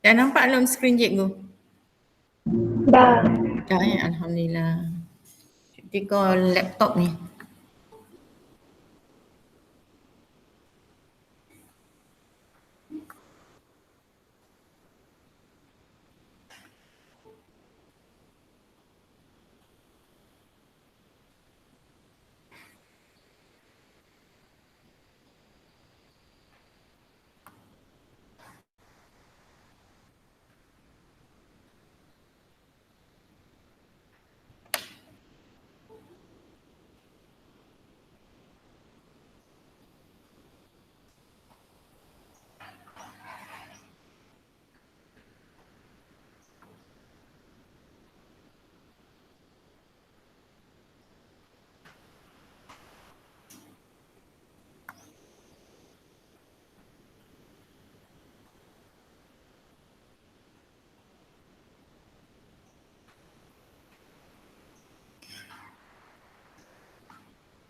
Dah nampak belum skrin cikgu? Dah. Dah Alhamdulillah. Cuti kau laptop ni.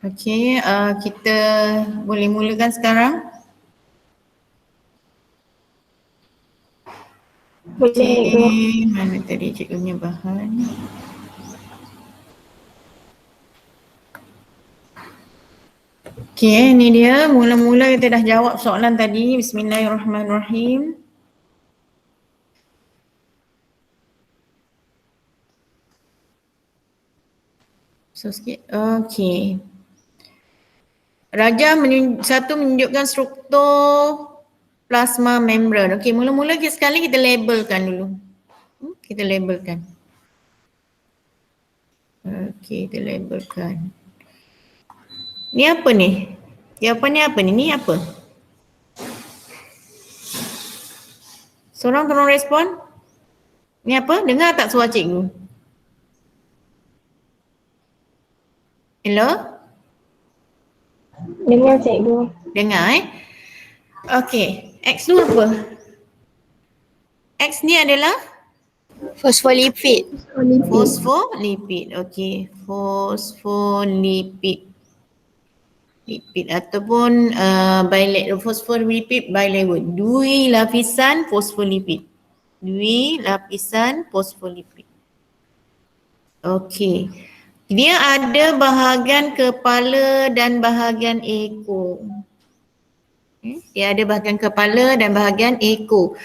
Okey, kita boleh mulakan sekarang. Okey, mana tadi cikgu punya bahan? Okey, ni dia. Mula-mula kita dah jawab soalan tadi. Bismillahirrahmanirrahim. So sikit. Okey. Raja menunjukkan struktur plasma membran. Okey, mula-mula sekali kita labelkan dulu. Kita labelkan. Okey, kita labelkan. Ni apa ni? Jawapannya apa ni? Ni apa? Seorang tolong respon. Ni apa? Dengar tak suara cikgu? Hello? Dengar cikgu. Dengar Okey, X tu apa? X ni adalah Fosfolipid. fosfolipid. Okey, fosfolipid. Lipid ataupun bilateral fosfolipid bilateral. Dui lapisan fosfolipid. Dui lapisan fosfolipid. Okey. Dia ada bahagian kepala dan bahagian ekor. Dia ada bahagian kepala dan bahagian ekor.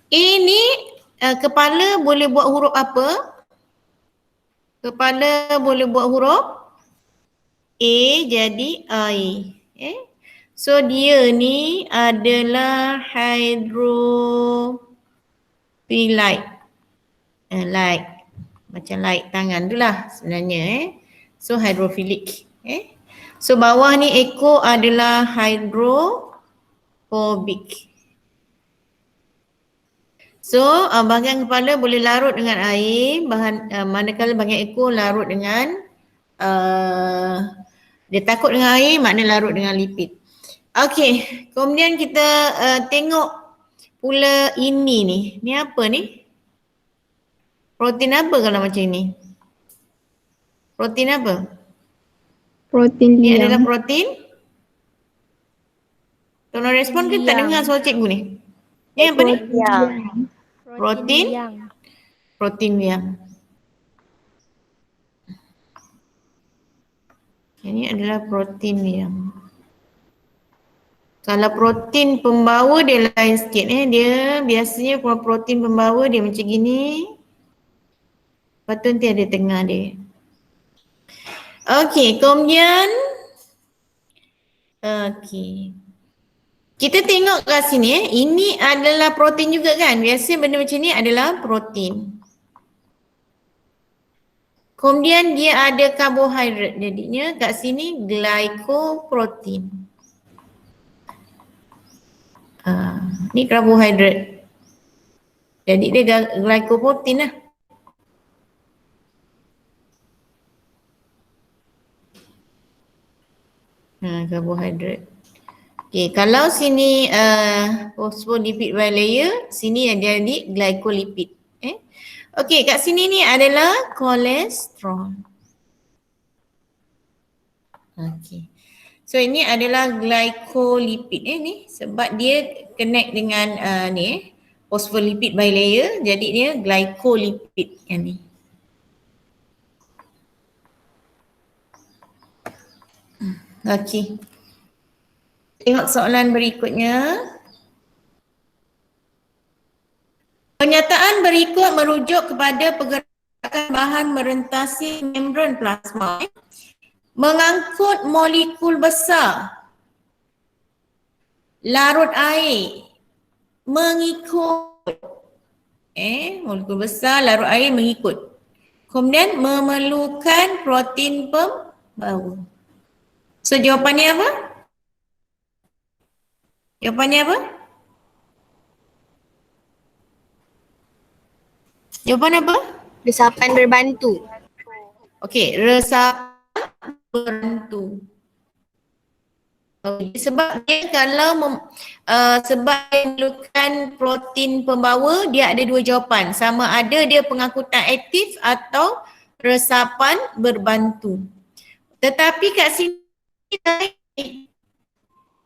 Ini kepala boleh buat huruf apa? Kepala boleh buat huruf A jadi I. So dia ni adalah hydrophilite. Like. Macam like tangan tu lah sebenarnya. So hydrophilic. So bawah ni ekor adalah hydrophobic. So bahagian kepala boleh larut dengan air, manakala bahagian ekor larut dengan dia takut dengan air, makna larut dengan lipid. Okey, kemudian kita tengok pula ini ni. Ni apa ni? Protein apa kalau macam ni? Protein apa? Protein Ni liang. adalah protein. Tolong respon ke tak dengar suara cikgu ni? Ni apa ni? Protein? Protein liang. Ini adalah protein liang. Kalau protein pembawa dia lain sikit dia biasanya kalau protein pembawa dia macam gini. Lepas tu nanti ada tengah dia. Okey, kemudian okey. Kita tengok kat sini ini adalah protein juga kan? Biasanya benda macam ni adalah protein. Kemudian dia ada karbohidrat. Jadinya kat sini glycoprotein. Ni karbohidrat. Jadi dia glycoprotein lah. Karbohidrat. Okay, kalau sini phospholipid bilayer, sini ada di glycolipid. Okay, kat sini ni adalah kolesterol. Okay. So ini adalah glycolipid ni sebab dia connect dengan Phospholipid bilayer, jadi dia glycolipid yang ni. Okey. Tengok soalan berikutnya. Pernyataan berikut merujuk kepada pergerakan bahan merentasi membran plasma mengangkut molekul besar larut air mengikut molekul besar larut air mengikut. Kemudian memerlukan protein pembawa. So jawapannya apa? Jawapannya apa? Jawapan apa? Resapan berbantu. Okey, resapan berbantu. Okay, sebab dia kalau sebab dia memerlukan protein pembawa, dia ada dua jawapan. Sama ada dia pengangkutan aktif atau resapan berbantu. Tetapi kat sini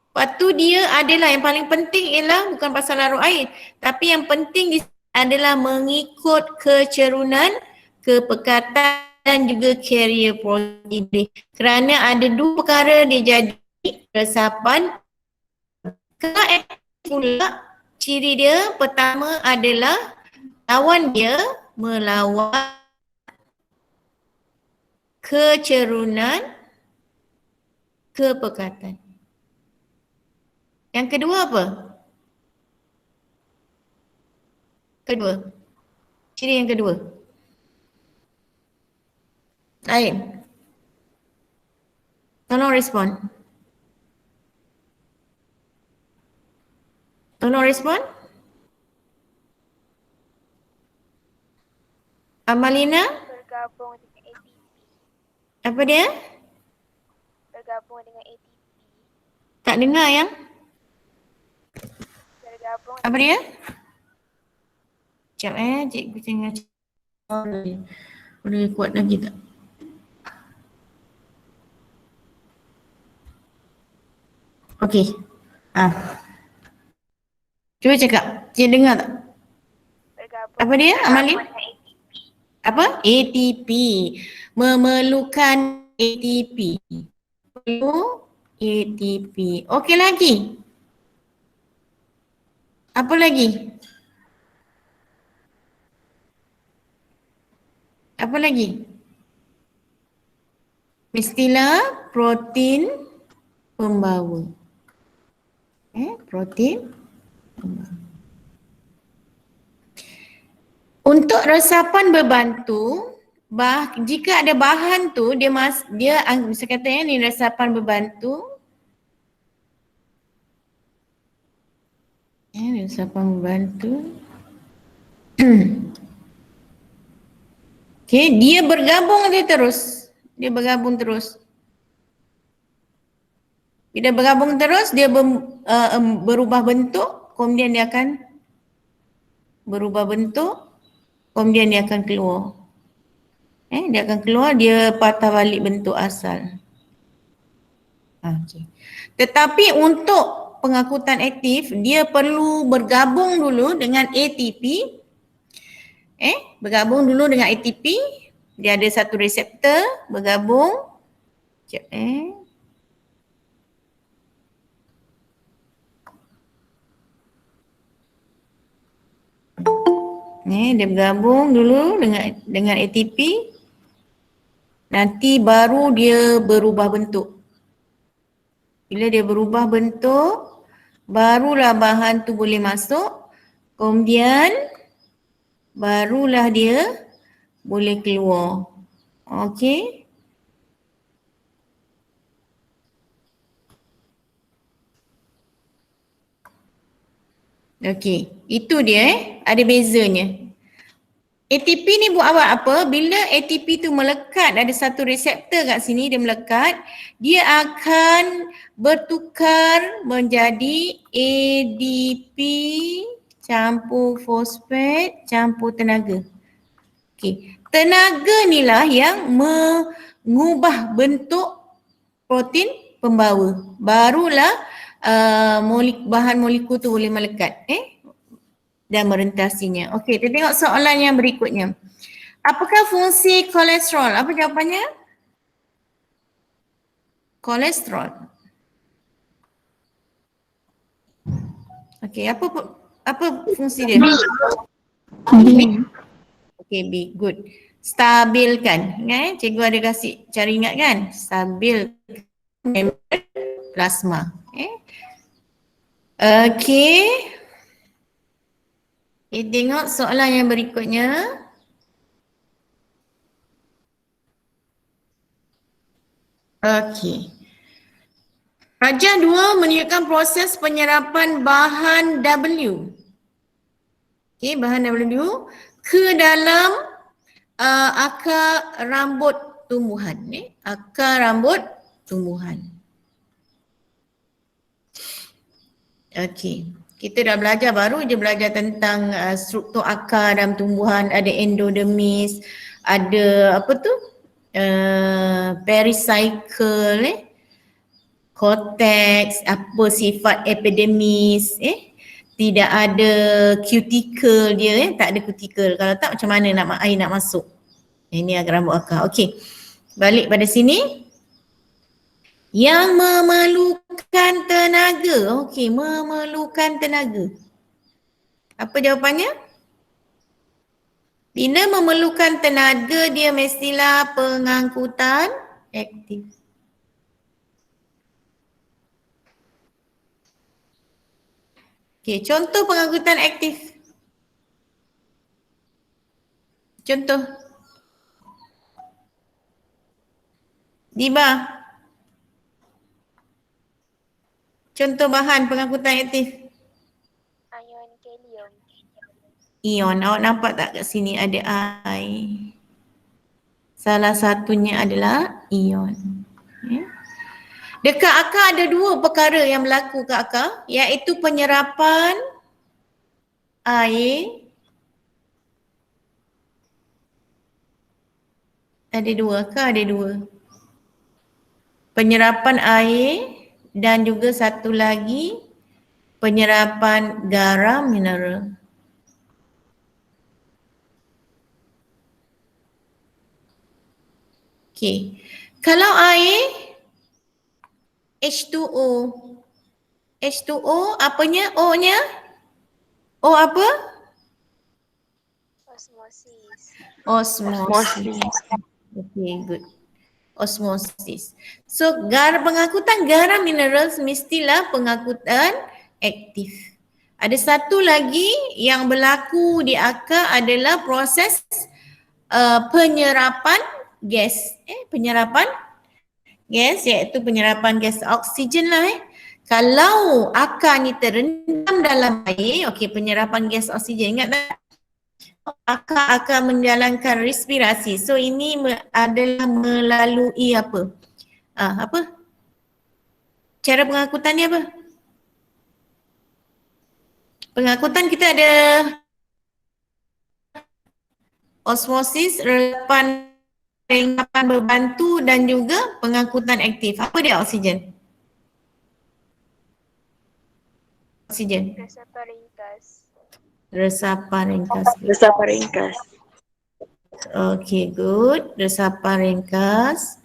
lepas tu dia adalah yang paling penting ialah bukan pasal larut air. Tapi yang penting di adalah mengikut kecerunan, kepekatan dan juga carrier protein. Kerana ada dua perkara dia jadi resapan. Kalau aktif pula, ciri dia pertama adalah lawan dia melawan kecerunan, kepekatan. Yang kedua apa? Kedua. Ciri yang kedua. Lain. Tolong respon. Tolong respon. Amalina? Bergabung dengan ATP. Apa dia? Bergabung dengan ATP. Tak dengar yang? Bergabung Apa dia? Sekejap cikgu tengah boleh kuat lagi tak? Okey. Cuba cakap. Cikgu dengar tak? bergabung Apa dia, Amalin? dengan ATP. Apa? ATP. Memerlukan ATP. Perlu ATP. Okey lagi. Apa lagi? Apa lagi? Mestilah protein pembawa. Protein pembawa. Untuk resapan berbantu, jika ada bahan tu dia bisa kata ni resapan berbantu. Resapan berbantu. Okey, dia bergabung dia terus. Dia bergabung terus. Bila bergabung terus, dia berubah bentuk, kemudian dia akan berubah bentuk, kemudian dia akan keluar. Dia akan keluar, dia patah balik bentuk asal. Okay. Tetapi untuk pengangkutan aktif, dia perlu bergabung dulu dengan ATP. Bergabung dulu dengan ATP. Dia ada satu reseptor bergabung. Sekejap dia bergabung dulu dengan ATP. Nanti baru dia berubah bentuk. Bila dia berubah bentuk, barulah bahan tu boleh masuk. Kemudian barulah dia boleh keluar. Okey. Okey, itu dia ada bezanya. ATP ni buat apa? Bila ATP tu melekat, ada satu reseptor kat sini dia melekat, dia akan bertukar menjadi ADP campur fosfat campur tenaga. Okey, tenaga ni lah yang mengubah bentuk protein pembawa. Barulah bahan molekul tu boleh melekat. dan merentasinya. Okey, kita tengok soalan yang berikutnya. Apakah fungsi kolesterol? Apa jawapannya? Kolesterol. Okey, apa fungsi dia? Okey, B. Good. Stabilkan. Ingat cikgu ada kasih cara ingat kan? Stabilkan plasma. Okey. Kita tengok soalan yang berikutnya. Okey. Rajah 2 menunjukkan proses penyerapan bahan W. Okey, bahan W ke dalam akar rambut tumbuhan. Akar rambut tumbuhan. Okey. Kita dah belajar, baru je belajar tentang struktur akar dalam tumbuhan, ada endodermis, ada apa tu? Pericycle, cortex, apa sifat epidermis, tidak ada cuticle dia, tak ada cuticle. Kalau tak macam mana air nak masuk. Ini akar rambut akar. Okey. Balik pada sini. Yang memerlukan tenaga. Okey, memerlukan tenaga. Apa jawapannya? Bila memerlukan tenaga, dia mestilah pengangkutan aktif. Okey, contoh pengangkutan aktif. Contoh. Diba. Contoh bahan pengangkutan aktif. Ion kalium. Ion. Awak nampak tak kat sini ada I. Salah satunya adalah ion. Dekat akar ada 2 perkara yang berlaku kat akar, iaitu penyerapan air. Ada 2, akar ada 2. Penyerapan air dan juga satu lagi penyerapan garam mineral. Okey. Kalau air H2O. H2O apanya? O-nya? O apa? Osmosis. Osmosis. Okay, good. Osmosis. So, pengangkutan garam mineral mestilah pengangkutan aktif. Ada satu lagi yang berlaku di akar adalah proses penyerapan gas. Penyerapan gas iaitu penyerapan gas oksigen lah. Kalau akar ni terendam dalam air, okey, penyerapan gas oksigen, ingat tak? Akar akan menjalankan respirasi. So ini adalah melalui apa? Apa? Cara pengangkutannya apa? Pengangkutan kita ada osmosis, resapan berbantu dan juga pengangkutan aktif. Apa dia oksigen? Oksigen. Resapan ringkas. Resapan ringkas. Resapan ringkas. Okay, good. Resapan ringkas.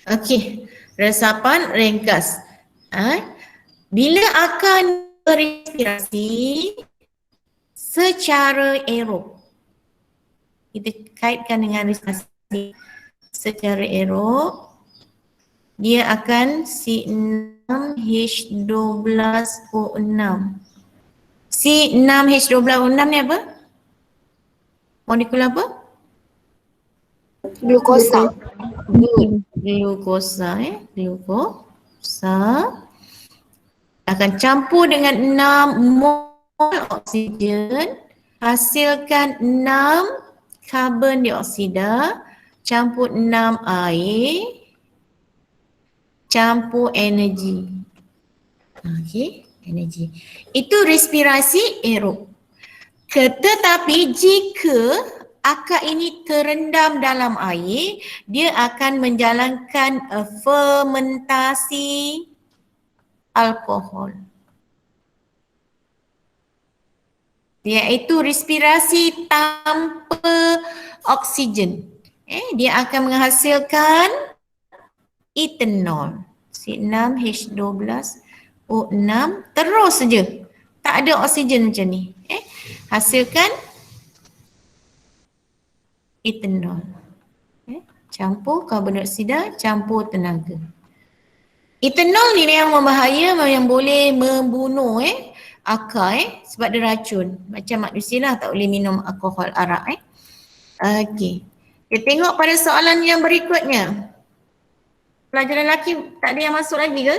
Okay, resapan ringkas. Bila akan berrespirasi secara aerob, kita kaitkan dengan respirasi secara aerob, dia akan C6H12O6. C6H12O6 ni apa? Molekul apa? Glukosa. Good. Glukosa, glukosa akan campur dengan 6 mol oksigen, hasilkan 6 karbon dioksida, campur 6 air, campur energi. Okey, energi. Itu respirasi aerob. Tetapi jika akar ini terendam dalam air, dia akan menjalankan fermentasi alkohol. Iaitu respirasi tanpa oksigen. Dia akan menghasilkan etanol. C6H12O6 terus saja. Tak ada oksigen macam ni. Hasilkan etanol. Campur karbon dioksida, campur tenaga. Etanol ni yang membahaya, yang boleh membunuh akar sebab dia racun. Macam manusia lah tak boleh minum alkohol arak. Okey. Kita tengok pada soalan yang berikutnya. Pelajar lelaki tak ada yang masuk lagi ke?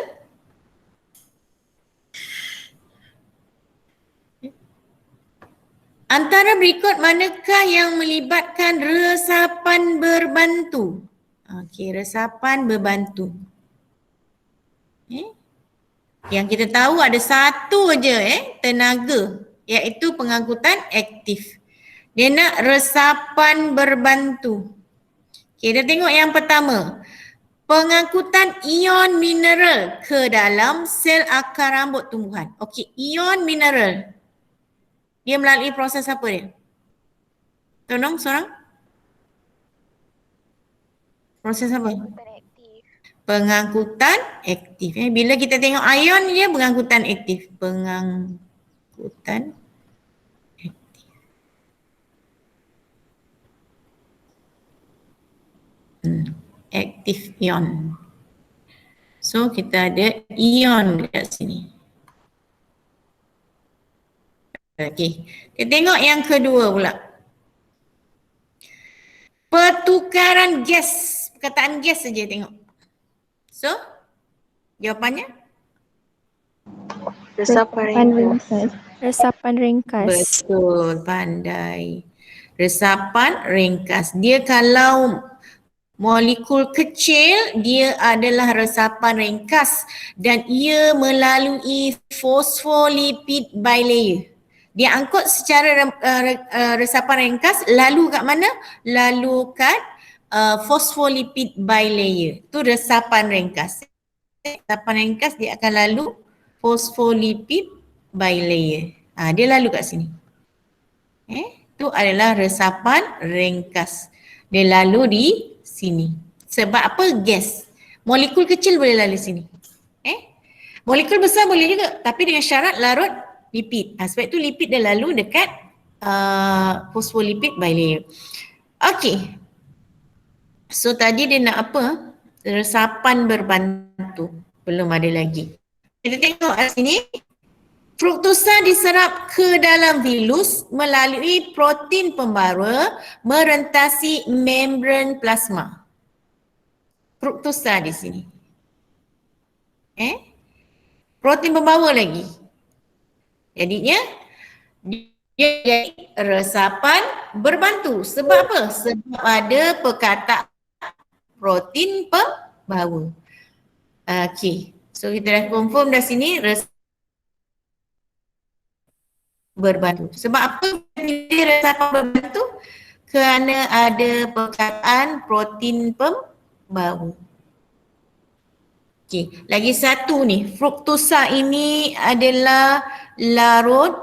Antara berikut manakah yang melibatkan resapan berbantu? Okey, resapan berbantu. Yang kita tahu ada satu aja tenaga, iaitu pengangkutan aktif. Dia nak resapan berbantu. Okey, kita tengok yang pertama. Pengangkutan ion mineral ke dalam sel akar rambut tumbuhan. Okey, ion mineral. Dia melalui proses apa dia? Tolong seorang. Proses apa? Pengangkutan aktif. Pengangkutan aktif. Bila kita tengok ion dia pengangkutan aktif. Pengangkutan aktif. Aktif ion. So kita ada ion dekat sini. Okey. Kita tengok yang kedua pula. Pertukaran gas. Perkataan gas saja tengok. So, jawapannya? Resapan ringkas. Resapan ringkas. Betul, pandai. Resapan ringkas. Dia kalau molekul kecil, dia adalah resapan ringkas dan ia melalui fosfolipid bilayer. Dia angkut secara resapan ringkas lalu kat mana? Lalu kat fosfolipid bilayer. Tu resapan ringkas. Resapan ringkas dia akan lalu fosfolipid bilayer. Dia lalu kat sini. Tu adalah resapan ringkas. Dia lalu di sini. Sebab apa? Gas. Molekul kecil boleh lalu sini. Molekul besar boleh juga tapi dengan syarat larut lipid. Sebab itu lipid dia lalu dekat fosfolipid bilayer. Okey. So tadi dia nak apa? Resapan berbantu. Belum ada lagi. Kita tengok kat sini. Fruktosa diserap ke dalam vilus melalui protein pembawa merentasi membran plasma. Fruktosa di sini. Protein pembawa lagi. Jadinya dia jadi resapan berbantu. Sebab apa? Sebab ada perkataan protein pembawa. Okey. So kita dah confirm dah sini berbantu. Sebab apa dia resapan berbantu? Kerana ada perkataan protein pembawa. Okey, lagi satu ni. Fruktosa ini adalah larut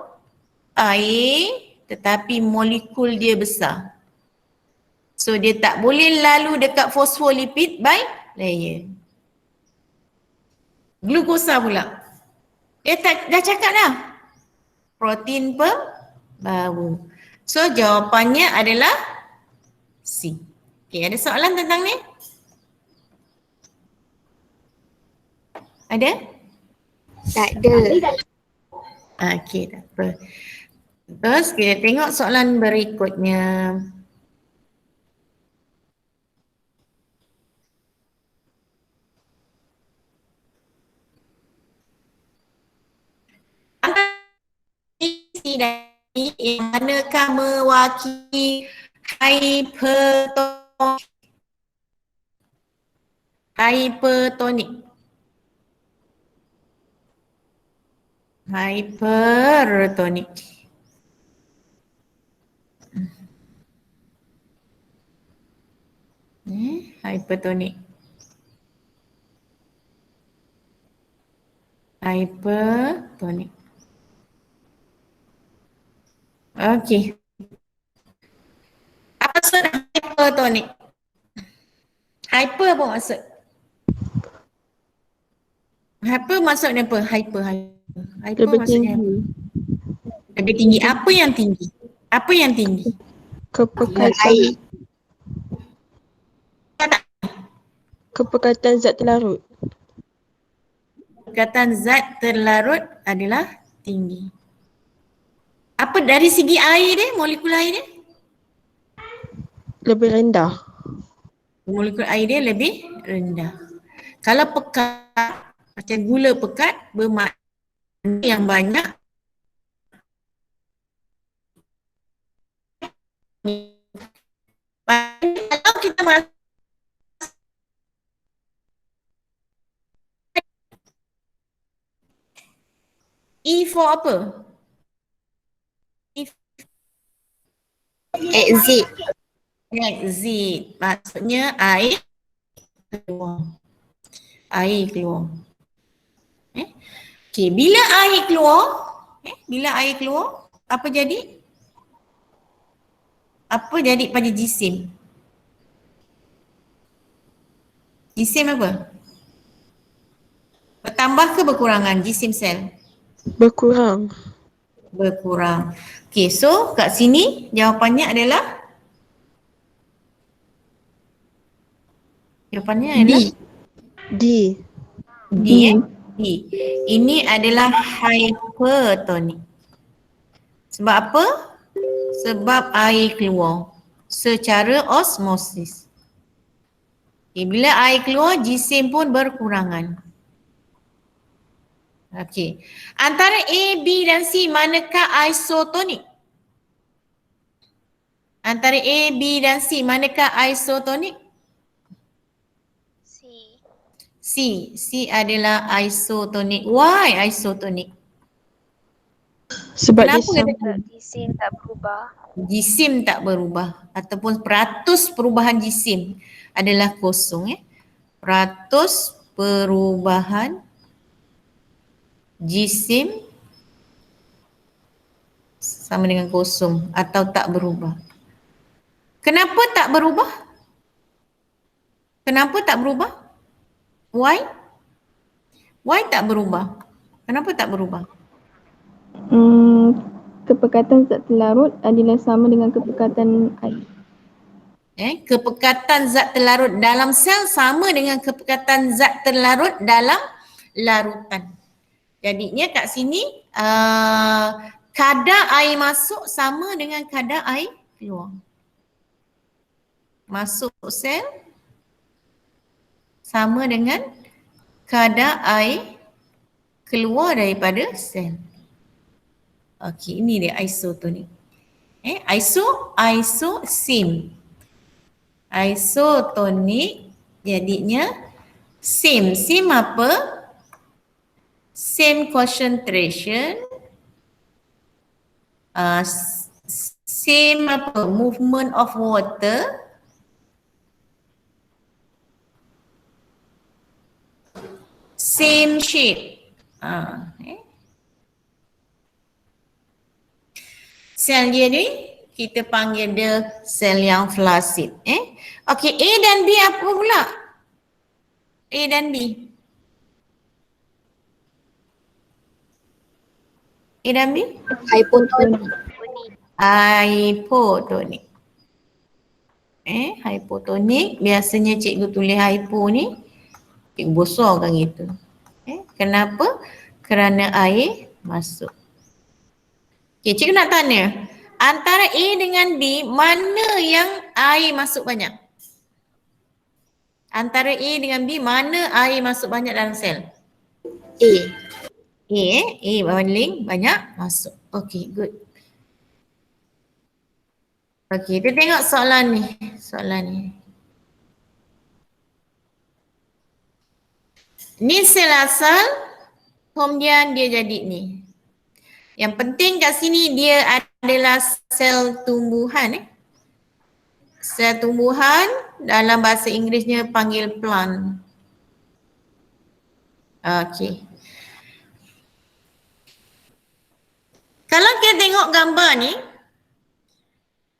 air tetapi molekul dia besar. So dia tak boleh lalu dekat fosfolipid bilayer. Glukosa pula. Dia dah cakap dah. Protein pembawa. So jawapannya adalah C. Okey, ada soalan tentang ni? Ada? Tak ada. Okey, tak apa. Terus kita tengok soalan berikutnya. Isi dari yang manakah mewakili hypertonic? Hypertonic. Hypertonic. Hypertonic. Okey. Apa maksud hypertonic? Hyper apa maksud? Hyper maksudnya apa? Hyper. Hyper Lebih maksudnya apa? tinggi. Lebih tinggi. Apa yang tinggi? Apa yang tinggi? Kepekatan. Kepekatan zat terlarut. Kepekatan zat terlarut adalah tinggi. Apa dari segi air dia, molekul air dia? Lebih rendah. Molekul air dia lebih rendah. Kalau pekat, macam gula pekat bermakna yang banyak kalau kita masuk E for apa? E Exit. exit. Maksudnya air keluar. Air keluar. Okey, bila air keluar, bila air keluar, apa jadi? Apa jadi pada jisim? Jisim apa? Bertambah ke berkurangan jisim sel? Berkurang. Berkurang. Okey, so kat sini jawapannya adalah D. D. D. Ini adalah hypertonic. Sebab apa? Sebab air keluar secara osmosis. Okay, bila air keluar, jisim pun berkurangan. Okey. Antara A, B dan C, manakah isotonik? Antara A, B dan C, manakah isotonik? C. C. C adalah isotonik. Why isotonik? Sebab dia Kenapa sama. kata Jisim tak berubah. jisim tak berubah ataupun peratus perubahan jisim adalah kosong peratus perubahan jisim sama dengan kosong atau tak berubah. Kenapa tak berubah? Kenapa tak berubah? Why? Why tak berubah? Kenapa tak berubah? Kepekatan zat terlarut adalah sama dengan kepekatan air. Kepekatan zat terlarut dalam sel sama dengan kepekatan zat terlarut dalam larutan. Jadinya kat sini kadar air masuk sama dengan kadar air keluar. Masuk sel sama dengan kadar air keluar daripada sel. Okey, ini dia isotonik. Same. Isotonik jadinya same. Same apa? Same concentration. Same apa? Movement of water. Same shape. Sel dia ni kita panggil dia sel yang flasid. Okey, A dan B apa pula? A dan B. A dan B? Hypotonic. Hypotonik. Hypotonik biasanya cikgu tulis hypo ni cikgu besarkan gitu. Kenapa? Kerana air masuk. Okay, cikgu nak tanya, antara A dengan B, mana yang air masuk banyak? Antara A dengan B, mana air masuk banyak dalam sel? A. A paling banyak masuk. Okay, good. Okay, kita tengok soalan ni. Ni sel asal, kemudian dia jadi ni. Yang penting kat sini dia adalah sel tumbuhan. Sel tumbuhan dalam bahasa Inggerisnya panggil plant. Okay. tengok gambar ni,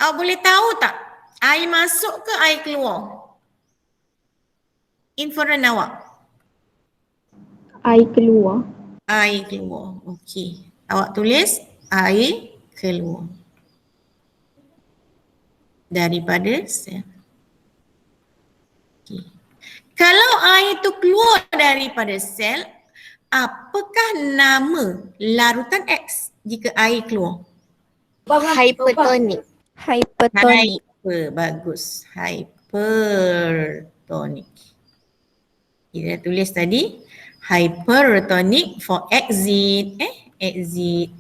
awak boleh tahu tak air masuk ke air keluar? Inferen awak. Air keluar. Air keluar. Okey. Awak tulis air keluar. Daripada sel. Okey. Kalau air tu keluar daripada sel, apakah nama larutan X jika air keluar? Hypertonic. Hypertonic. Hyper. Bagus. Hypertonic. Kita tulis tadi hypertonic for exit. Exit.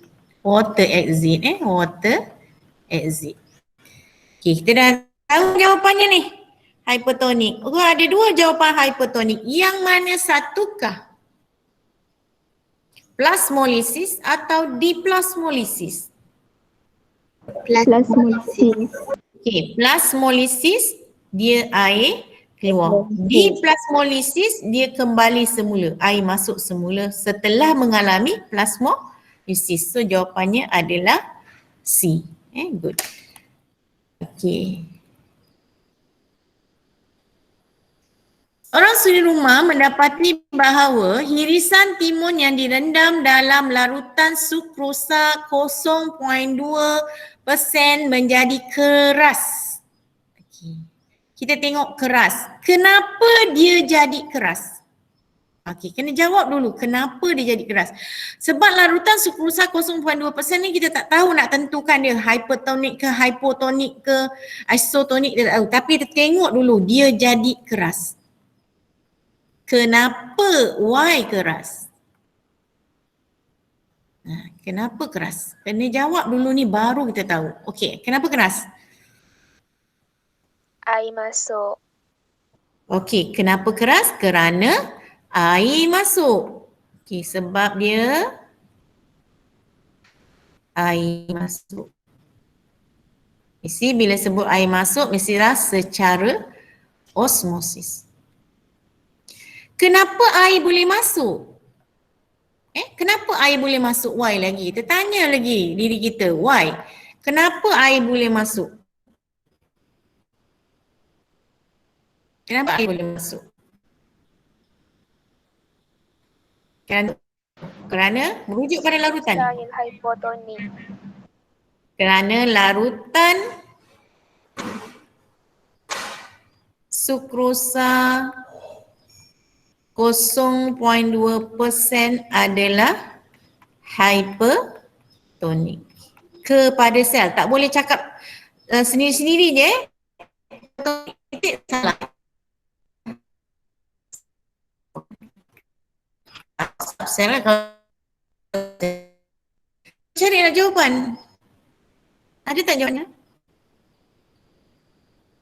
Water exit. Water exit. Okay, kita dah tahu jawapannya ni. Hypertonic. Oh, ada dua jawapan hypertonic. Yang mana satukah? Plasmolisis atau diplasmolisis? Plasmolisis. Okay, plasmolisis dia air keluar. Diplasmolisis dia kembali semula. Air masuk semula setelah mengalami plasmolisis. So jawapannya adalah C. Good. Okay. Orang suri rumah mendapati bahawa hirisan timun yang direndam dalam larutan sukrosa 0.2% menjadi keras. Okay. Kita tengok keras. Kenapa dia jadi keras? Okey, kena jawab dulu kenapa dia jadi keras. Sebab larutan sukrosa 0.2% ni kita tak tahu nak tentukan dia hypertonik ke hypotonik ke isotonik, dia tak tahu. Tapi kita tengok dulu dia jadi keras. Kenapa? Why keras? Kenapa keras? Kena jawab dulu ni baru kita tahu. Okey, kenapa keras? Air masuk. Okey, kenapa keras? Kerana air masuk. Okey, sebab dia air masuk. Mesti bila sebut air masuk, mestilah secara osmosis. Kenapa air boleh masuk? Kenapa air boleh masuk? Why lagi? Kita tanya lagi diri kita. Why? Kenapa air boleh masuk? Kenapa air boleh masuk? Kerana merujuk pada larutan. Yang hypotonik. Kerana larutan sukrosa 0.2% adalah hypertonik kepada sel. Tak boleh cakap sendiri-sendiri je. Itu salah. Sel kalau carilah jawapan. Ada tak jawapannya?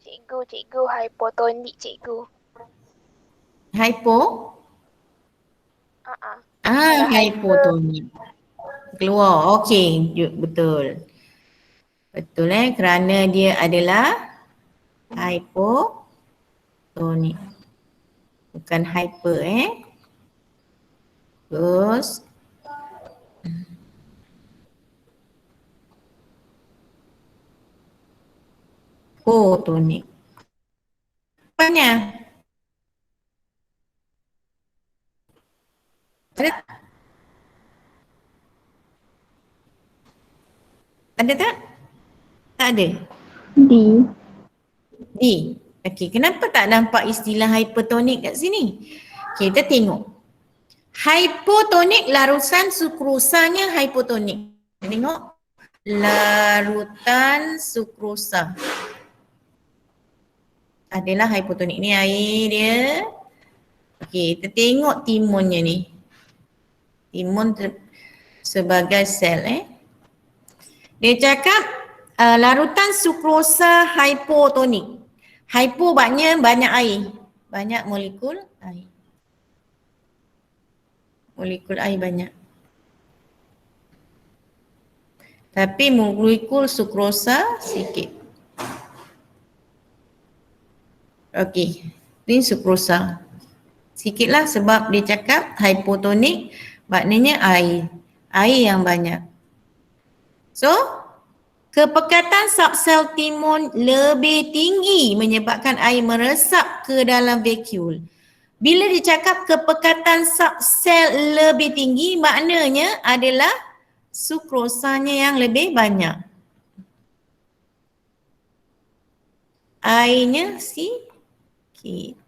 Cikgu, hypotonik cikgu. Hypo? Hyper. Hypotonik. Keluar. Okey, betul. Betul kerana dia adalah hypotonik. Bukan hyper Terus. Hypotonik. Apanya? Ada tak? Ada tak? Tak ada. D. Okey, kenapa tak nampak istilah hypertonik kat sini? Okay, kita tengok. Hypotonik larutan sukrosanya hypotonik. Kita tengok. Larutan sukrosa adalah hypotonik. Ni air dia. Okey, kita tengok timunnya ni. Timun sebagai sel Dia cakap larutan sukrosa hypotonik. Hypo banyak air. Banyak molekul air. Molekul air banyak. Tapi molekul sukrosa sikit. Okey, ini sukrosa. Sikitlah sebab dia cakap hypotonik maknanya air. Air yang banyak. So, kepekatan subsel timun lebih tinggi menyebabkan air meresap ke dalam vacuole. Bila dicakap kepekatan subsel lebih tinggi, maknanya adalah sukrosanya yang lebih banyak. Airnya sikit.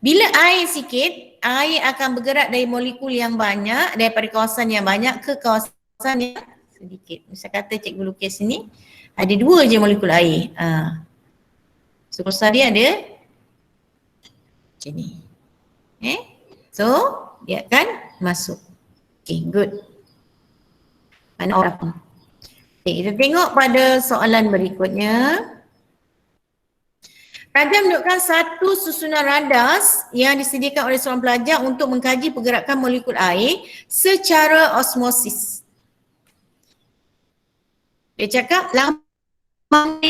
Bila air sikit, air akan bergerak dari molekul yang banyak, daripada kawasan yang banyak ke kawasan yang sedikit. Misal kata cikgu lukis sini, ada 2 je molekul air. Sukrosa dia ada macam ni. So, dia akan masuk. Okay, good. Mana orang? Okay, kita tengok pada soalan berikutnya. Raja menunjukkan satu susunan radas yang disediakan oleh seorang pelajar untuk mengkaji pergerakan molekul air secara osmosis. Dia cakap lambang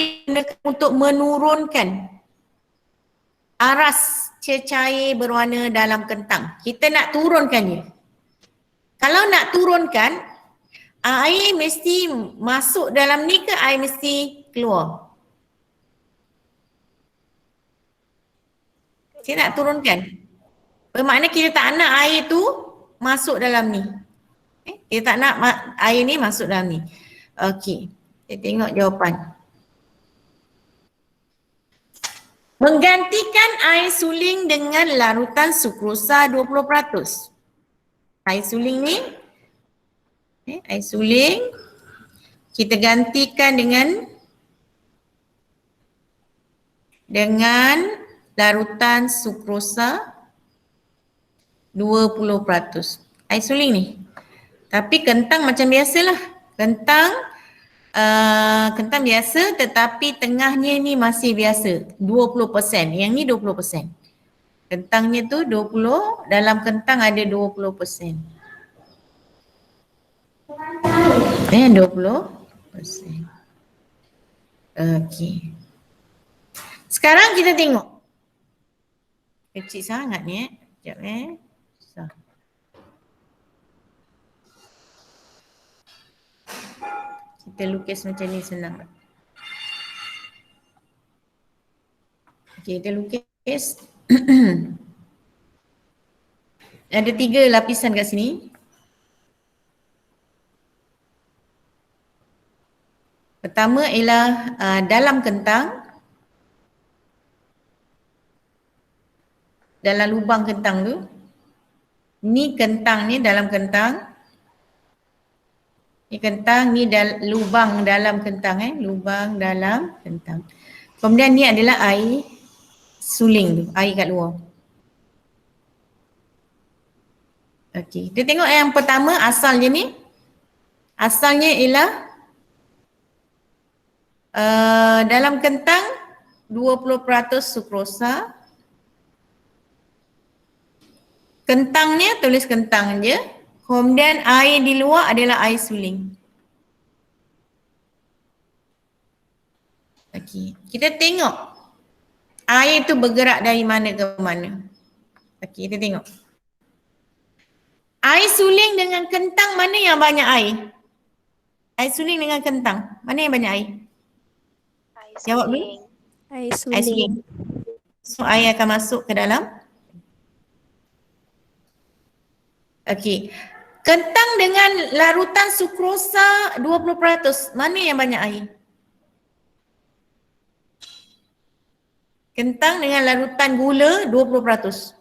untuk menurunkan aras cecair berwarna dalam kentang. Kita nak turunkan dia. Kalau nak turunkan, air mesti masuk dalam ni ke air mesti keluar? Kita nak turunkan. Bermakna kita tak nak air tu masuk dalam ni. Kita tak nak air ni masuk dalam ni. Okey, kita tengok jawapan. Menggantikan air suling dengan larutan sukrosa 20%. Air suling ni, air suling kita gantikan dengan larutan sukrosa 20%. Air suling ni. Tapi kentang macam biasalah. Kentang biasa tetapi tengahnya ni masih biasa 20%. Yang ni 20%. Kentangnya tu 20, dalam kentang ada 20%. 20%. Okey. Sekarang kita tengok. Kecil sangat ni Sekejap Susah. Kita lukis macam ni senang. Okey, kita lukis. Ada 3 lapisan kat sini. Pertama ialah dalam kentang. Dalam lubang kentang tu. Ni kentang ni dalam kentang. Ni kentang, ni lubang dalam kentang lubang dalam kentang. Kemudian ni adalah air suling tu, air kat luar. Okey, kita tengok yang pertama asalnya ni. Asalnya ialah dalam kentang 20% sukrosa. Kentangnya tulis kentang je. Kemudian air di luar adalah air suling. Okey, kita tengok air tu bergerak dari mana ke mana. Okey, kita tengok. Air suling dengan kentang mana yang banyak air? Air suling dengan kentang, mana yang banyak air? Air Jawab dulu. suling. Air Air suling. So air akan masuk ke dalam. Okey. Kentang dengan larutan sukrosa 20%, mana yang banyak air? Kentang dengan larutan gula 20%.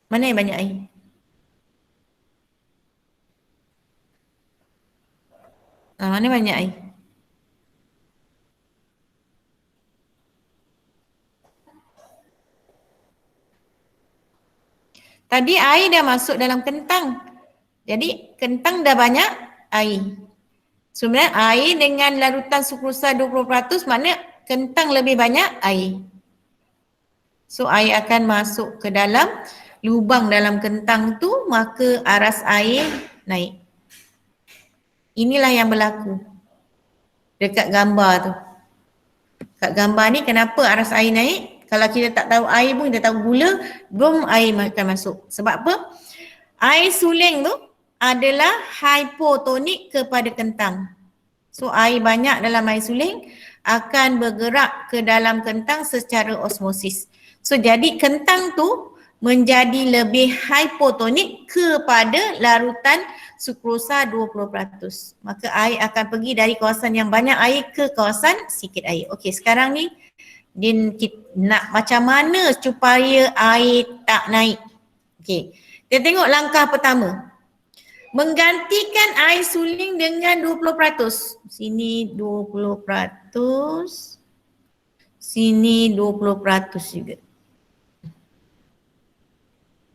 Mana yang banyak air? Mana banyak air? Tadi air dah masuk dalam kentang. Jadi kentang dah banyak air. Sebenarnya air dengan larutan sukrosa 20% makna kentang lebih banyak air. So air akan masuk ke dalam lubang dalam kentang tu, maka aras air naik. Inilah yang berlaku dekat gambar tu. Kat gambar ni kenapa aras air naik? Kalau kita tak tahu air pun kita tahu gula, belum air akan masuk. Sebab apa? Air suling tu adalah hipotonik kepada kentang. So air banyak dalam air suling akan bergerak ke dalam kentang secara osmosis. So jadi kentang tu menjadi lebih hipotonik kepada larutan sukrosa 20%. Maka air akan pergi dari kawasan yang banyak air ke kawasan sikit air. Okey, sekarang ni Din nak macam mana supaya air tak naik. Okey, kita tengok langkah pertama. Menggantikan air suling dengan 20%. Sini 20%. Sini 20% juga.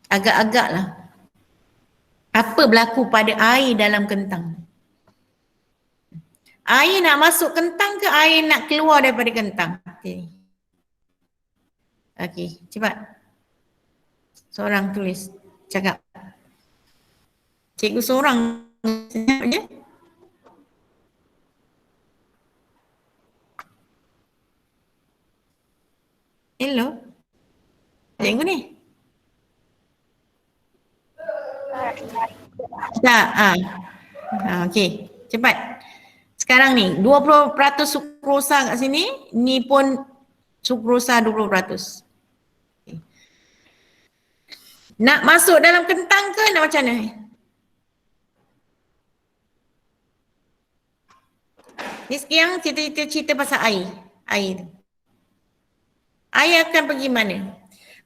Agak-agak lah. Apa berlaku pada air dalam kentang? Air nak masuk kentang ke air nak keluar daripada kentang? Okey. Okey, cepat. Seorang tulis, cakap. Cikgu seorang senyap je. Hello. Cikgu ni. Tak. Okey. Cepat. Sekarang ni 20% sukrosa kat sini, ni pun sukrosa 20%. Okay. Nak masuk dalam kentang ke nak macam mana? Ni sekarang kita cerita pasal air. Air tu. Air akan pergi mana?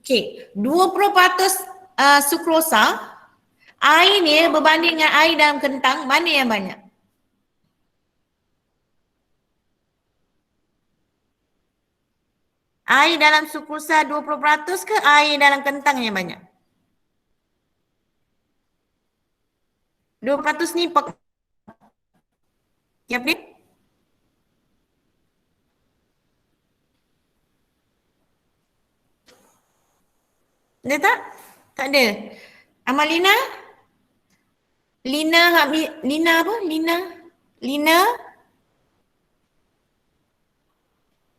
Okey, 20% sukrosa, air ni berbanding dengan air dalam kentang, mana yang banyak? Air dalam sukrosa 20% ke air dalam kentang yang banyak? 20% ni ya, April? Ada tak? Tak ada. Amalina? Lina apa? Lina?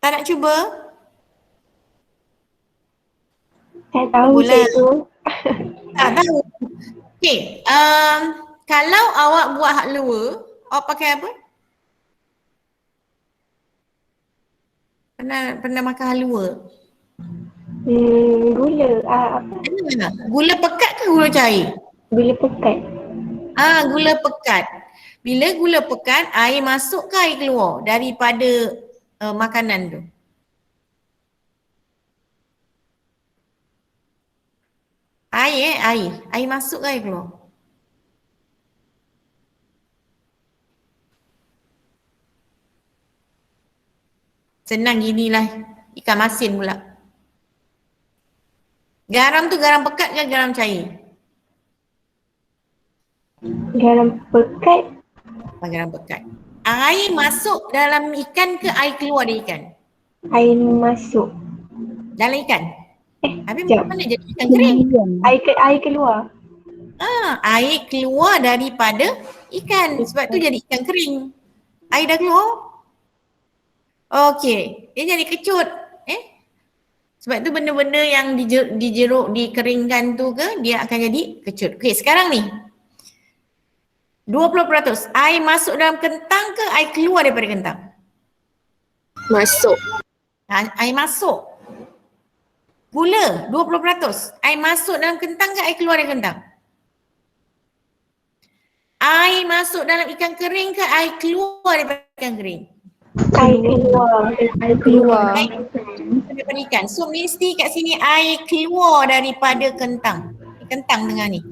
Tak nak cuba? Saya tahu Boleh. cikgu. Tak tahu. Okey, kalau awak buat halwa, awak pakai apa? Pernah makan halwa? Gula. Apa? Gula pekat ke gula cair? Gula pekat. Gula pekat. Bila gula pekat, air masuk ke air keluar daripada makanan tu? Air. Air masuk ke air keluar? Senang ginilah. Ikan masin pula. Garam tu garam pekat ke garam cair? Garam pekat. Garam pekat. Air masuk dalam ikan ke air keluar dari ikan? Air masuk. Dalam ikan? Habis sekejap. mana jadi ikan kering? Air keluar. Air keluar daripada ikan. Sebab tu jadi ikan kering. Air dah keluar? Okey. Dia jadi kecut. Sebab tu benda-benda yang dijeruk, dikeringkan tu ke, dia akan jadi kecut. Okey, sekarang ni. 20%. Air masuk dalam kentang ke air keluar daripada kentang? Masuk. Air masuk. Gula 20%. Air masuk dalam kentang ke air keluar dari kentang? Air masuk dalam ikan kering ke air keluar daripada ikan kering? Air keluar. Daripada ikan. So mesti kat sini air keluar daripada kentang. Kentang tengah ni.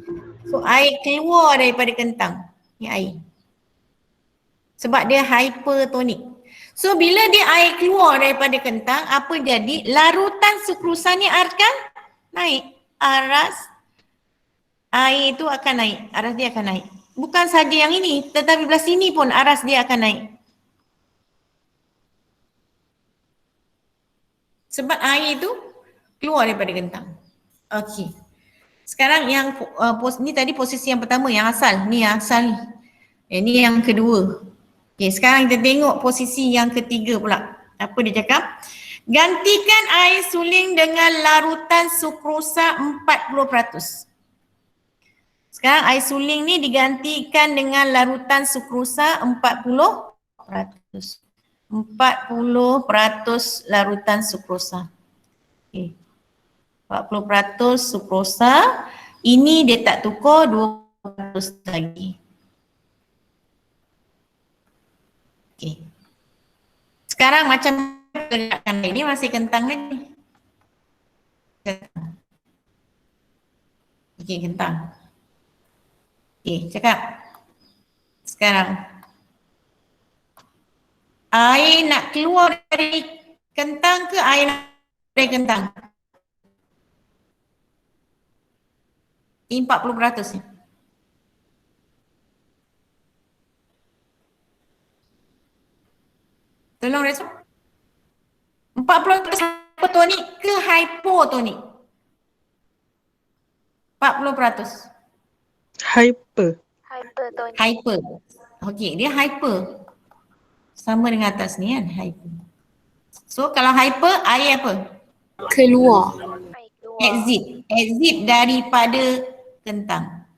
So air keluar daripada kentang. Ni air. Sebab dia hypertonik. So bila dia air keluar daripada kentang, apa jadi? Larutan sukrosa ni akan naik. Aras air tu akan naik. Aras dia akan naik. Bukan saja yang ini, tetapi belah sini pun aras dia akan naik. Sebab air tu keluar daripada kentang. Okey. Sekarang yang ni tadi posisi yang pertama, yang asal. Ni yang asal ni. Ni yang kedua. Okey, sekarang kita tengok posisi yang ketiga pula. Apa dia cakap? Gantikan air suling dengan larutan sukrosa 40%. Sekarang air suling ni digantikan dengan larutan sukrosa 40%. 40% larutan sukrosa. Okay. 40% sukrosa. Ini dia tak tukar 20% lagi. Okay. Sekarang macam pergerakan ini masih kentang lagi. Kentang. Okay, kentang. Okay, cakap. Sekarang. Air nak keluar dari kentang ke air dari kentang? Ini 40% ni. Tolong respon. 40% hypertonik ke hypotonik? 40%. Hyper. Hypertonic. Hyper. Okey, dia hyper. Sama dengan atas ni kan, hyper. So kalau hyper, air apa? Keluar. Air keluar. Exit. Exit daripada kentang.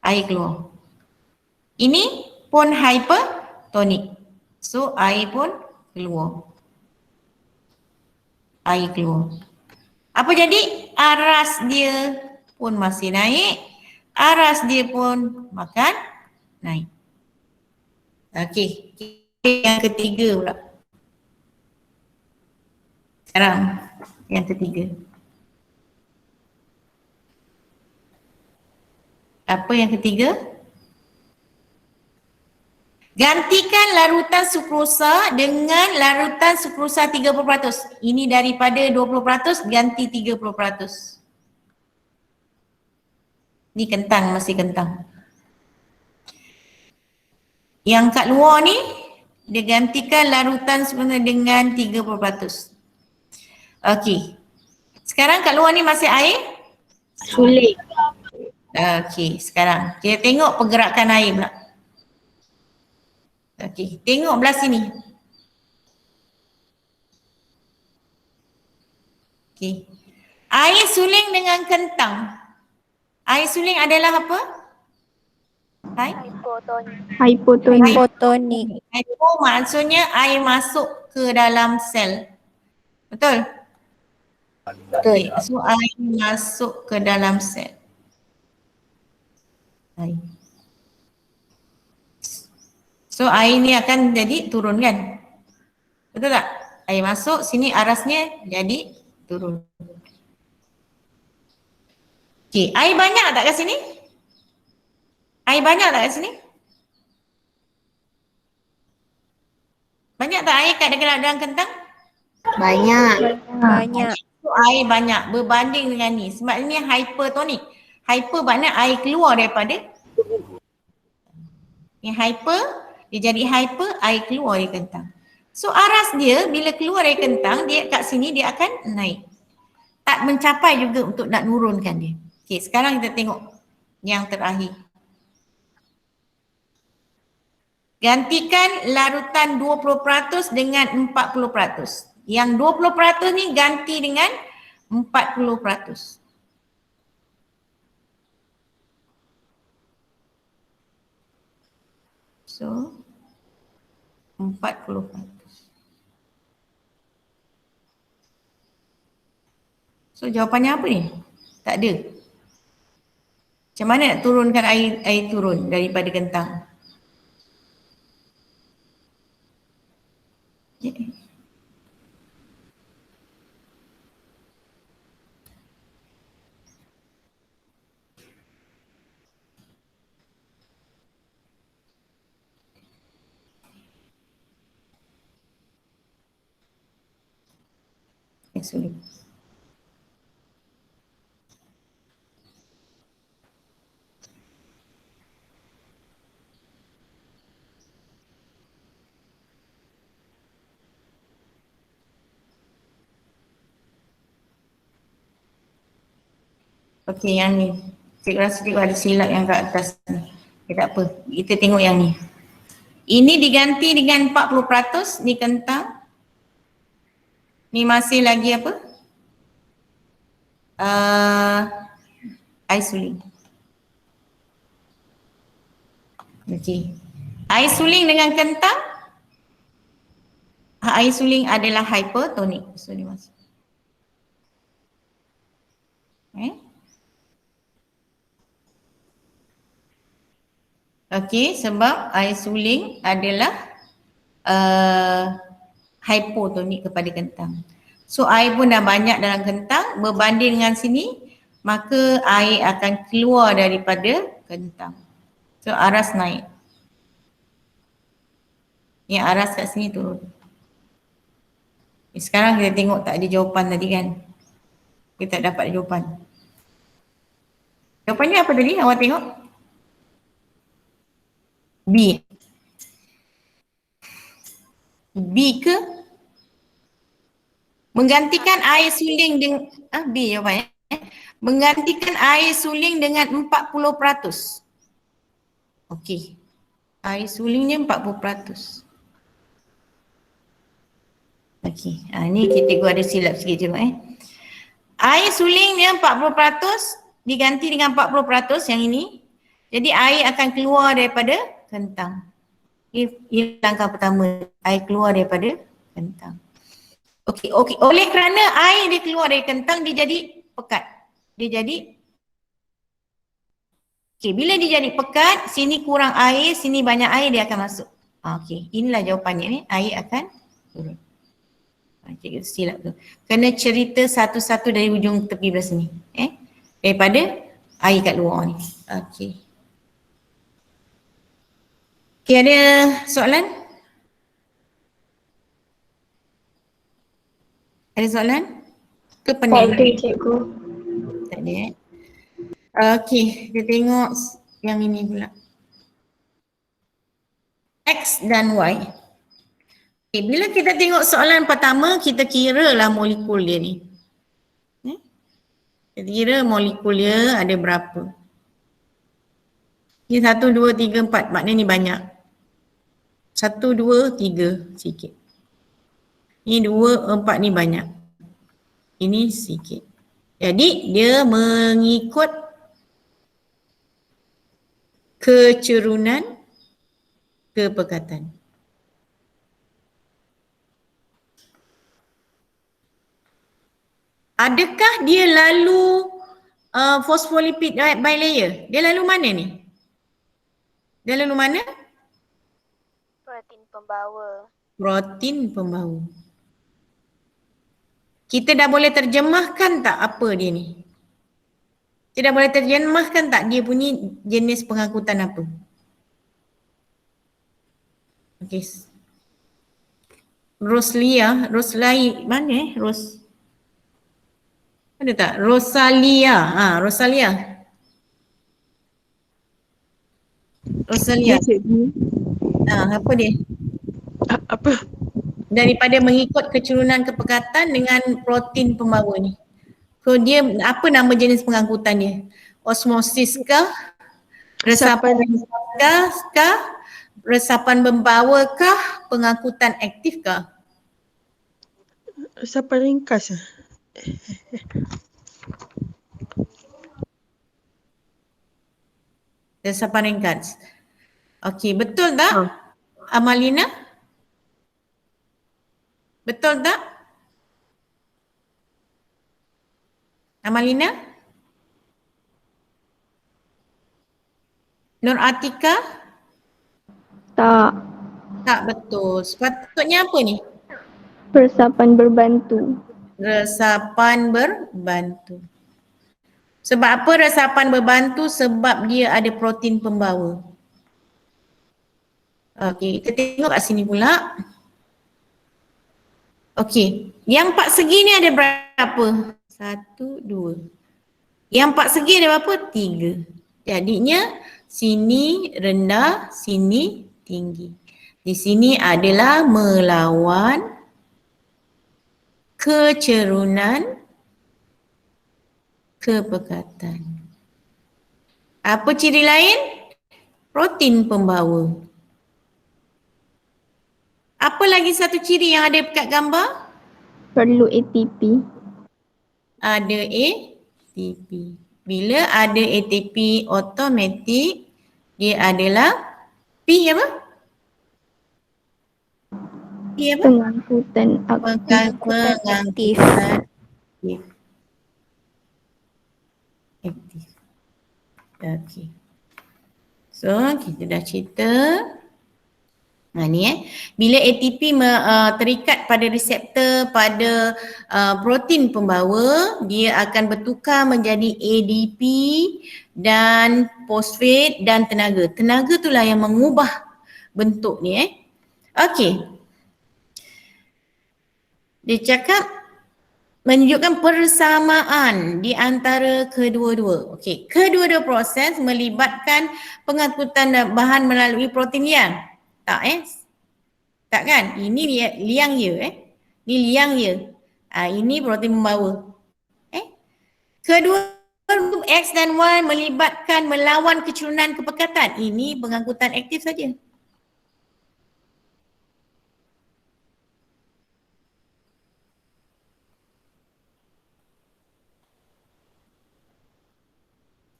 Air keluar. Ini pun hypertonik. So air pun keluar. Air keluar. Apa jadi? Aras dia pun masih naik. Aras dia pun makan naik. Okey. Yang ketiga pula. Sekarang yang ketiga. Apa yang ketiga? Gantikan larutan sukrosa dengan larutan sukrosa 30%. Ini daripada 20% ganti 30%. Ni kentang, masih kentang. Yang kat luar ni, dia gantikan larutan sukrosa dengan 30%. Okey. Sekarang kat luar ni masih air? Suling. Okey, sekarang kita tengok pergerakan air pula. Okey, tengok belah sini. Okey. Air suling dengan kentang. Air suling adalah apa? Hai? Hypotonic. Hypotonik. Hypotonik. Hypo maksudnya air masuk ke dalam sel. Betul? Betul. So air masuk ke dalam sel. Air. So air ni akan jadi turun kan? Betul tak? Air masuk, sini arasnya jadi turun. Okey, air banyak tak kat sini? Air banyak tak kat sini? Banyak tak air kat dalam kentang? Banyak. Banyak. So air banyak berbanding dengan ni. Sebab ini hypertonik. Hyper makna air keluar daripada. Yang hyper, dia jadi hyper, air keluar dari kentang. So aras dia bila keluar dari kentang, dia kat sini dia akan naik. Tak mencapai juga untuk nak nurunkan dia. Okey, sekarang kita tengok yang terakhir. Gantikan larutan 20% dengan 40%. Yang 20% ni ganti dengan 40%. So 40%. So jawapannya apa ni? Tak ada. Macam mana nak turunkan air turun daripada kentang? Sulit. Okey, yang ni. Cikgu rasa cikgu ada silap yang kat atas ni. Okay, tak apa. Kita tengok yang ni. Ini diganti dengan 40%. Ni kentang. Ni masih lagi apa? Air suling. Okey. Air suling dengan kentang. Air suling adalah hypertonik. So dia masuk. Okey, sebab air suling adalah hypotonik kepada kentang. So air pun dah banyak dalam kentang, berbanding dengan sini, maka air akan keluar daripada kentang. So aras naik. Yang aras kat sini turun. Sekarang kita tengok tak ada jawapan tadi kan. Kita tak dapat jawapan. Jawapannya apa tadi? Awak tengok. B. B ke? Menggantikan air suling dengan B jawapannya. Menggantikan air suling dengan 40%. Okey. Air sulingnya 40%. Okey. Ni kita ada silap sikit je Air sulingnya 40% diganti dengan 40% yang ini. Jadi air akan keluar daripada kentang. Ini langkah pertama. Air keluar daripada kentang. Okey. Oleh kerana air dia keluar dari kentang, dia jadi pekat. Bila dia jadi pekat, sini kurang air, sini banyak air, dia akan masuk. Okey, inilah jawapannya ni. Air akan turun. Cikgu silap tu. Kena cerita satu-satu dari ujung tepi belah sini. Daripada air kat luar ni. Okey. Okey, ada soalan? Ada soalan? Ke pening? Tak ada, cikgu. Tak ada Okey, kita tengok yang ini pula. X dan Y. Okay, bila kita tengok soalan pertama, kita kira lah molekul dia ni. Kita kira molekul dia ada berapa. Ni 1, 2, 3, 4. Maknanya ni banyak. 1, 2, 3 sikit. Ni 2, 4 ni banyak. Ini sikit. Jadi dia mengikut kecerunan kepekatan. Adakah dia lalu fosfolipid bilayer? Dia lalu mana ni? Dia lalu mana? Protein pembawa. Protein pembawa. Kita dah boleh terjemahkan tak apa dia ni? Kita dah boleh terjemahkan tak dia punya jenis pengangkutan apa? Okey. Rosalia, mana ada tak? Rosalia. Rosalia. Ya, cikgu. Apa dia? Apa? Daripada mengikut kecerunan kepekatan dengan protein pembawa ni. So dia apa nama jenis pengangkutan dia? Osmosis kah? Resapan kah? Resapan membawa kah? Pengangkutan aktif kah? Resapan ringkas. Resapan ringkas. Okey, betul tak? Amalina? Betul tak? Amalina? Nur Atika? Tak. Tak betul. Sepatutnya apa ni? Resapan berbantu. Resapan berbantu. Sebab apa resapan berbantu? Sebab dia ada protein pembawa. Okey, kita tengok kat sini pula. Okey, yang 4 segi ni ada berapa? 1, 2. Yang 4 segi ada berapa? 3. Jadinya sini rendah, sini tinggi. Di sini adalah melawan kecerunan kepekatan. Apa ciri lain? Protein pembawa. Apa lagi satu ciri yang ada dekat gambar? Perlu ATP. Ada ATP. Bila ada ATP automatik, dia adalah P apa? P apa? Pengangkutan aktif. Pengangkutan aktif. aktif. Aktif. Okey. So, kita dah cerita. Ni bila ATP terikat pada reseptor pada protein pembawa, dia akan bertukar menjadi ADP dan fosfat dan tenaga. Tenaga itulah yang mengubah bentuk ni Okey. Dia cakap menunjukkan persamaan di antara kedua-dua. Okey, kedua-dua proses melibatkan pengangkutan bahan melalui protein liang. Tak Tak kan? Ini liang ya Ni liang ya. Ini protein pembawa. Kedua grup X dan Y melibatkan melawan kecurunan kepekatan. Ini pengangkutan aktif saja.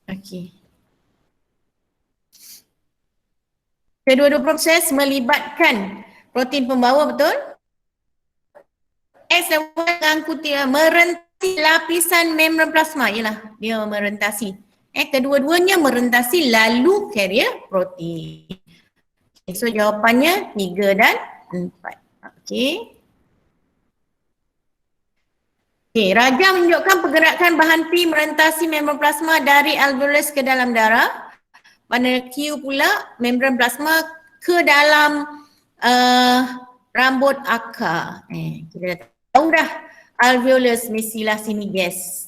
Okey. Kedua-dua proses melibatkan protein pembawa, betul? X dan Y mengangkuti merentasi lapisan membran plasma. Ialah dia merentasi. Kedua-duanya merentasi lalu carrier protein. So jawapannya 3 dan 4. Okey. Okey, rajah menunjukkan pergerakan bahan P merentasi membran plasma dari alveolus ke dalam darah. Mana Q pula membran plasma ke dalam rambut akar. Kita dah tahu dah alveolus mestilah sini gas.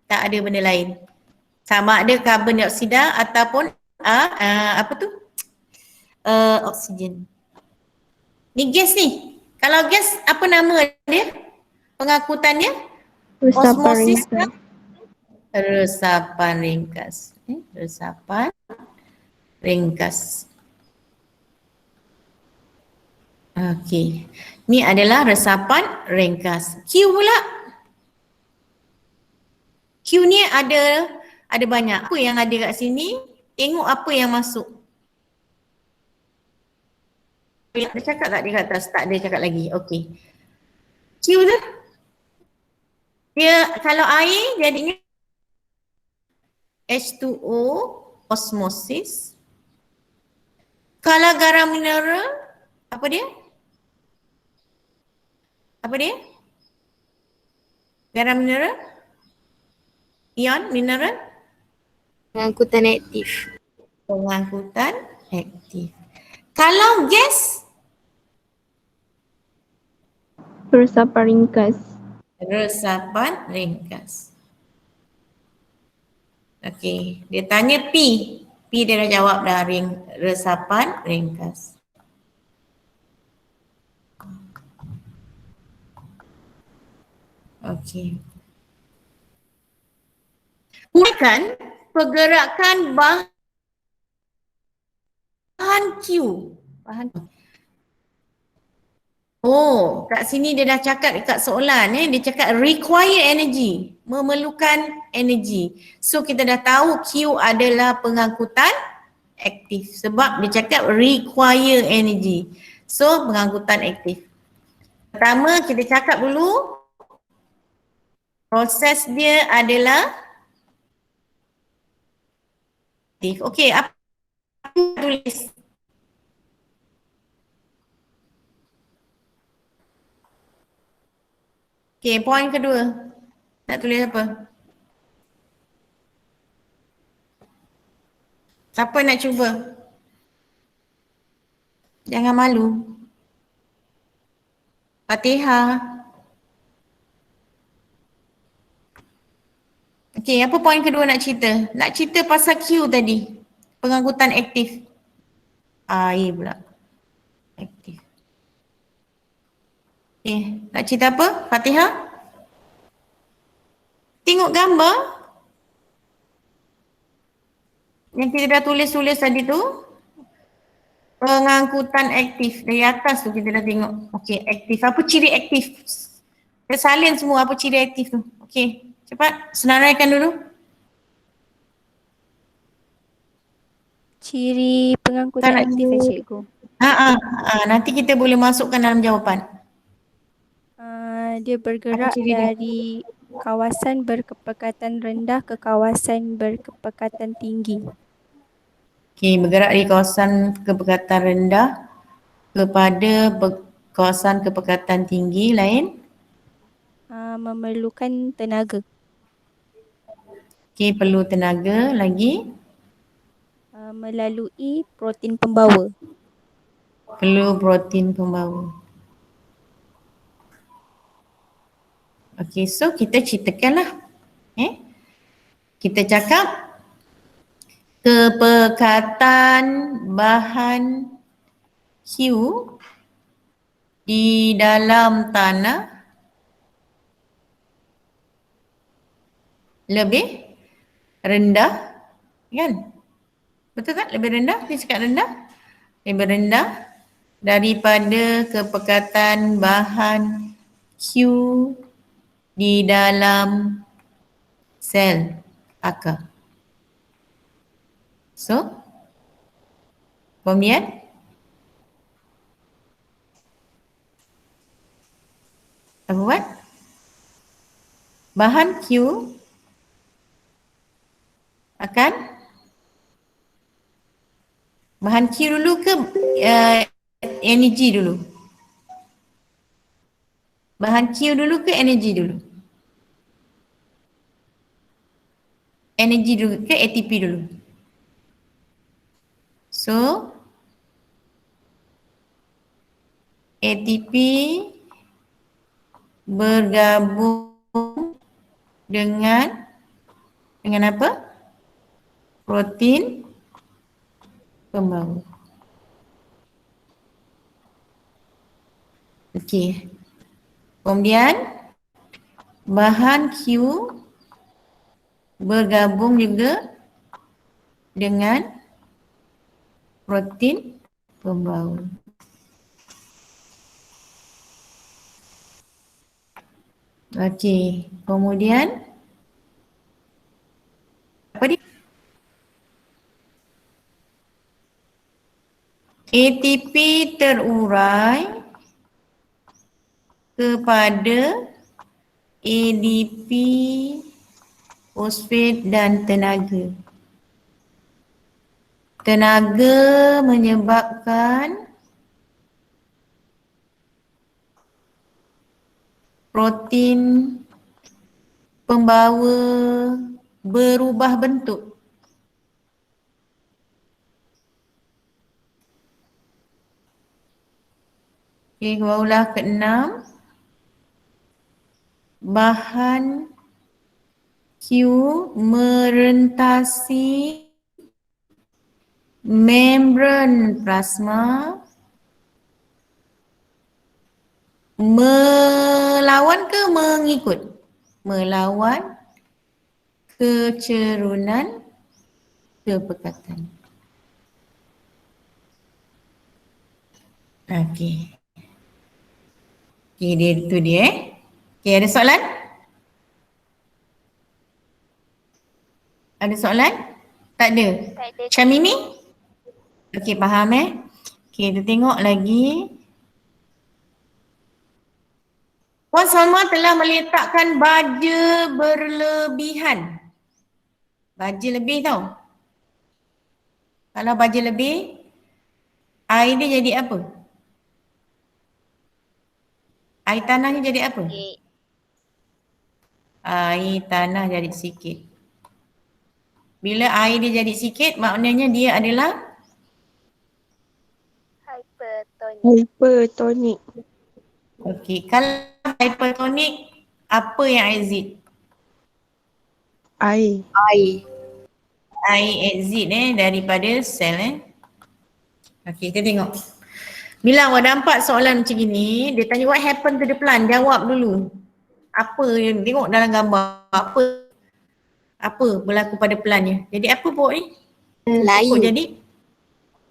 Tak ada benda lain. Sama ada karbon dioksida ataupun apa tu? Oksigen. Ni gas ni. Kalau gas apa nama dia? Pengangkutannya? Resapan Osmosis ringkas. Resapan ringkas. Resapan ringkas. Okey. Ni adalah resapan ringkas. Q pula. Q ni ada banyak. Apa yang ada kat sini? Tengok apa yang masuk. Dia cakap tak dia kat atas? Tak, dia cakap lagi. Okey. Q tu. Dia kalau air jadinya H2O osmosis. Kalau garam mineral apa dia? Apa dia? Garam mineral? Ion mineral? Pengangkutan aktif. Pengangkutan aktif. Kalau gas? Resapan ringkas. Resapan ringkas. Okey, dia tanya P. P dia dah jawab dah, resapan ringkas. Okey. Bukan pergerakan bahan Q. Oh, kat sini dia dah cakap dekat soalan dia cakap require energy, memerlukan energy. So kita dah tahu Q adalah pengangkutan aktif sebab dia cakap require energy. So pengangkutan aktif. Pertama kita cakap dulu proses dia adalah aktif. Okey, apa tulis? Okey, poin kedua. Nak tulis apa? Siapa nak cuba? Jangan malu. Fatihah. Okey, apa poin kedua nak cerita? Nak cerita pasal Q tadi. Pengangkutan aktif. Air pula. Aktif. Okey, nak cerita apa? Fatihah? Tengok gambar yang kita dah tulis tadi tu. Pengangkutan aktif. Dari atas tu kita dah tengok. Okey, aktif. Apa ciri aktif? Kita salin semua apa ciri aktif tu. Okey, cepat senaraikan dulu. Ciri pengangkutan Tak nak- aktif cikgu. Nanti kita boleh masukkan dalam jawapan. Dia bergerak ciri dia? dari kawasan berkepekatan rendah ke kawasan berkepekatan tinggi. Okey, bergerak dari kawasan kepekatan rendah kepada kawasan kepekatan tinggi lain. Memerlukan tenaga. Okey, perlu tenaga lagi. Melalui protein pembawa. Perlu protein pembawa. Okey, so kita ceritakanlah. Kita cakap kepekatan bahan Q di dalam tanah lebih rendah, kan? Betul tak? Lebih rendah, dia cakap rendah. Lebih rendah daripada kepekatan bahan Q di dalam sel akar. So, kemudian apa buat? Bahan Q akan bahan Q dulu ke energi dulu? Bahan Q dulu ke energi dulu? Energi dulu ke ATP dulu? So, ATP bergabung dengan apa? Protein pembawa. Okey. Kemudian bahan Q bergabung juga dengan protein pembawa. Okey, kemudian apa dia? ATP terurai kepada ADP, fosfat dan tenaga. Tenaga menyebabkan protein pembawa berubah bentuk. Okey, barulah keenam. Bahan Q merentasi membran plasma melawan ke mengikut? Melawan kecerunan kepekatan. Okey. Okey, dia itu dia. Okey, ada soalan? Ada soalan? Tak ada? Tak ada. Syamimi? Okey, faham Okey, kita tengok lagi. Puan Salma telah meletakkan baja berlebihan. Baja lebih tau. Kalau baja lebih, air dia jadi apa? Air tanahnya jadi apa? Air tanah jadi sikit. Bila air dia jadi sikit, maknanya dia adalah Hypertonic. okey. Kalau hypertonic, apa yang exit? Air. Air exit daripada sel Okey, kita tengok. Bila awak nampak soalan macam gini, dia tanya what happened to the plant? Jawab dulu. Apa yang tengok dalam gambar? Apa berlaku pada plantnya? Jadi apa pokok ni? Pokok jadi?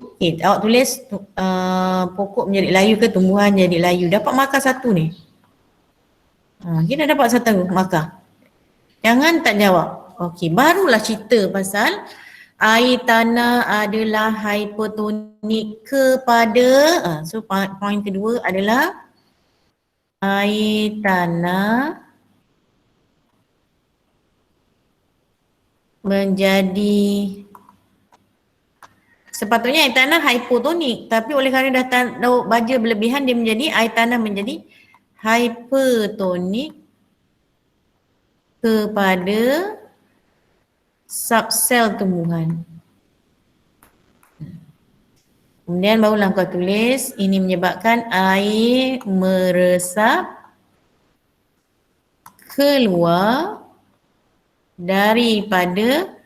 Okey, awak tulis pokok menjadi layu ke tumbuhan jadi layu. Dapat markah satu ni. Kita dapat satu markah. Jangan tak jawab. Okey, barulah cerita pasal air tanah adalah hypertonik kepada, so point kedua adalah air tanah menjadi, sepatutnya air tanah hypotonik, tapi oleh kerana dah baja berlebihan dia menjadi, air tanah menjadi hypertonik kepada subsel tumbuhan. Kemudian barulah kau tulis ini menyebabkan air meresap keluar daripada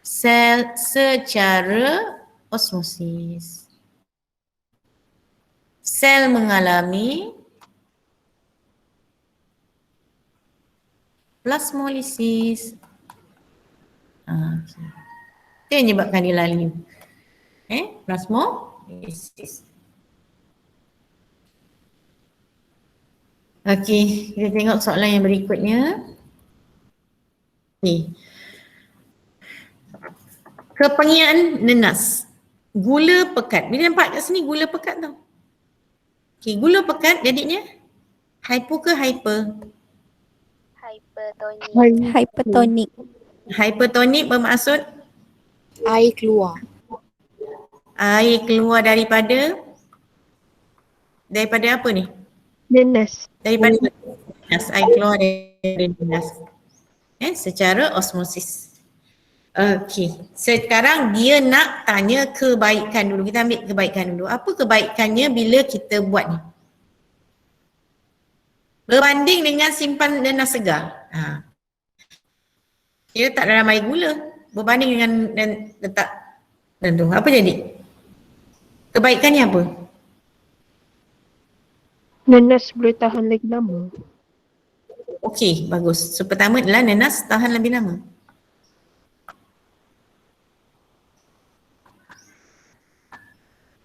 sel secara osmosis. Sel mengalami plasmolisis. Okay. Itu yang menyebabkan dia layu. Plasmolisis. Okey, kita tengok soalan yang berikutnya. Ni. Kepengian nenas. Gula pekat. Bila nampak kat sini gula pekat tau. Okey, gula pekat jadinya hypo ke hyper? Hypertonik. Hypertonik bermaksud Air keluar. air keluar daripada apa ni? Nenas. Daripada nenas, air keluar dari nenas. Secara osmosis. Okey, sekarang dia nak tanya kebaikan dulu. Kita ambil kebaikan dulu. Apa kebaikannya bila kita buat ni? Berbanding dengan simpan nenas segar. Dia letak dalam air gula. Berbanding dengan letak tu. Apa jadi? Kebaikannya apa? Nenas boleh tahan lagi lama. Okey, bagus. So pertama adalah nenas tahan lebih lama.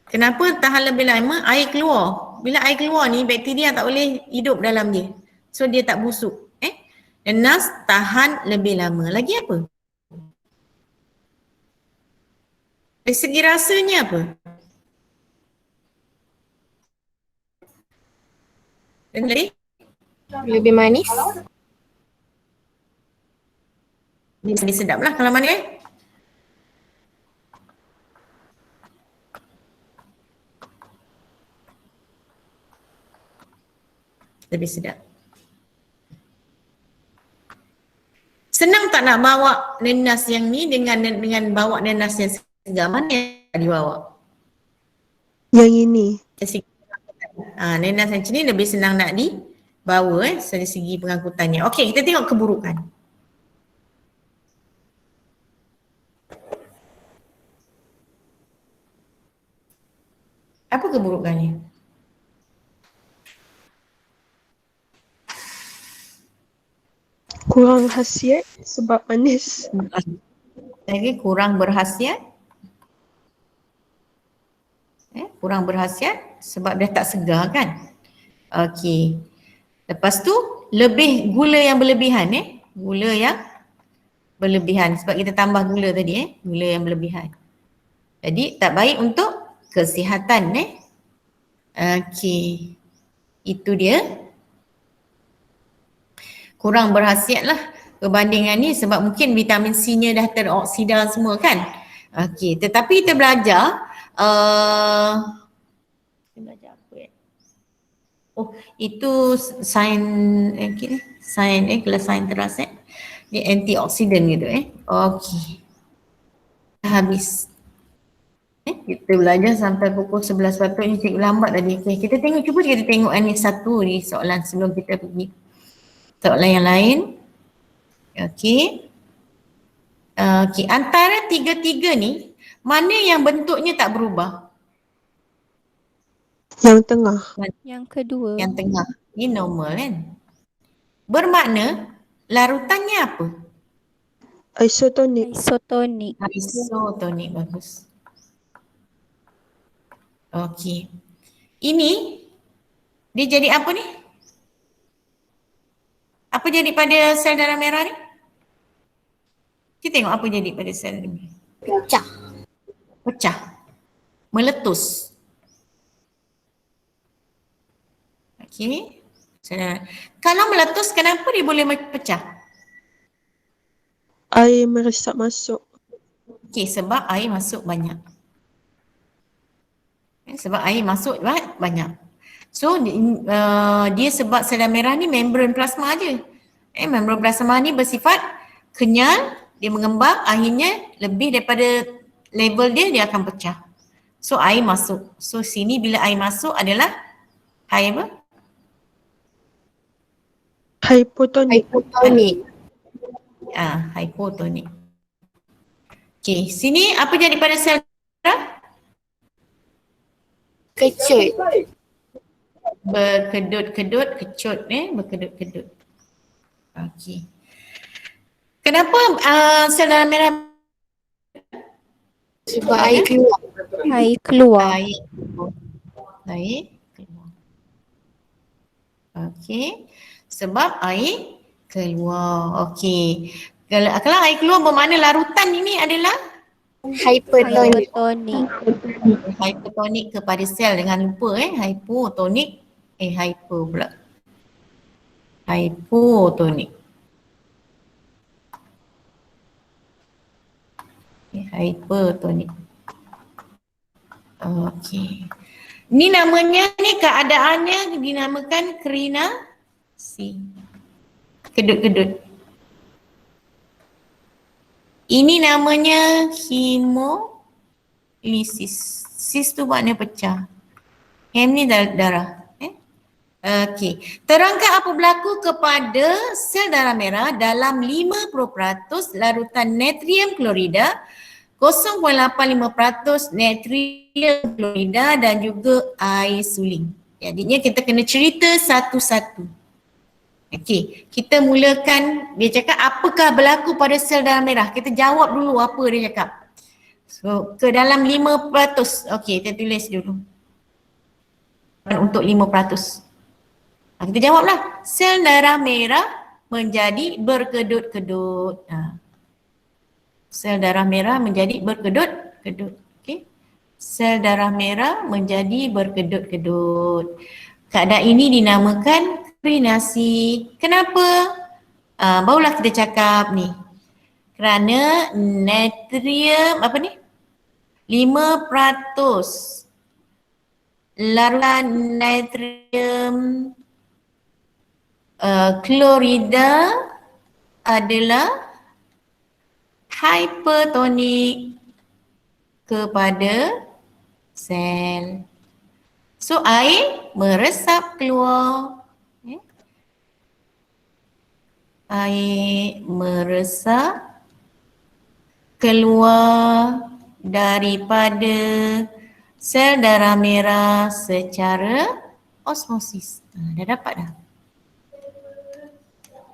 Kenapa tahan lebih lama? Air keluar. Bila air keluar ni, bakteria tak boleh hidup dalam dia. So dia tak busuk. Nenas tahan lebih lama. Lagi apa? Dari segi rasanya apa? Lebih manis. Lebih sedap lah kalau manis. Lebih sedap. Senang tak nak bawa nenas yang ni dengan bawa nenas yang segar? Mana yang dibawa? Yang ini. Nenas yang ni lebih senang nak dibawa dari segi pengangkutannya. Okey, kita tengok keburukan. Apa keburukannya? Kurang khasiat sebab manis. Lagi kurang berkhasiat. Kurang berkhasiat sebab dia tak segar kan. Okey. Lepas tu lebih gula yang berlebihan Gula yang berlebihan sebab kita tambah gula tadi gula yang berlebihan. Jadi tak baik untuk kesihatan Okey. Itu dia. Kurang berkhasiat lah perbandingan ni sebab mungkin vitamin C-nya dah teroksida semua kan. Okey, tetapi kita belajar apa itu sain kelas sain teras dia antioksidan gitu Okey. Habis. Kita belajar sampai pukul 11 patutnya cikgu lambat tadi. Okey, kita cuba kita tengok ni satu ni soalan sebelum kita pergi soalan yang lain. Okey. Okey, antara tiga-tiga ni mana yang bentuknya tak berubah? Yang tengah. Yang kedua. Yang tengah. Ini normal kan? Bermakna larutannya apa? Isotonik. Isotonik. Isotonik, bagus. Okey. Ini dia jadi apa ni? Apa jadi pada sel darah merah ni? Kita tengok apa jadi pada sel ni. Pecah. Pecah. Meletus. Okey. Kalau meletus, kenapa dia boleh pecah? Air meresap masuk. Okey, sebab air masuk banyak. Sebab air masuk banyak. So dia sebab sel darah merah ni membran plasma aje. Membran plasma ni bersifat kenyal, dia mengembang, akhirnya lebih daripada level dia akan pecah. So air masuk. So sini bila air masuk adalah air apa? Hypotonik. Hypotonik. Hypotonik. Okey, sini apa jadi pada sel darah? Kecut. Berkedut-kedut, kecut berkedut-kedut. Okey. Kenapa sel darah merah? Sebab air keluar. Air keluar. Air keluar. Okey. Sebab air keluar. Okey. Kalau air keluar bermakna larutan ini adalah Hypertonik. Hypertonik. hypertonik kepada sel. Jangan lupa hypotonik. Hyper pula. Hypotonik. Hypertonik. Okey. Ni namanya, ni keadaannya dinamakan krinasi. Kedut-kedut. Ini namanya hemolisis. Sis tu makna pecah. Hem ni darah. Okey. Terangkan apa berlaku kepada sel darah merah dalam 50% larutan natrium klorida, 0.85% natrium klorida dan juga air suling. Jadinya kita kena cerita satu-satu. Okey, kita mulakan, dia cakap apakah berlaku pada sel darah merah. Kita jawab dulu apa dia cakap. So, ke dalam 5%. Okey, kita tulis dulu. Untuk 5%. Kita jawablah. Sel darah merah menjadi berkedut-kedut. Sel darah merah menjadi berkedut-kedut. Okey. Sel darah merah menjadi berkedut-kedut. Keadaan ini dinamakan krinasi. Kenapa? Barulah kita cakap ni. Kerana natrium, 5% larutan natrium klorida adalah hypertonik kepada sel. So air meresap keluar. Air meresap keluar daripada sel darah merah secara osmosis. Dah dapat dah.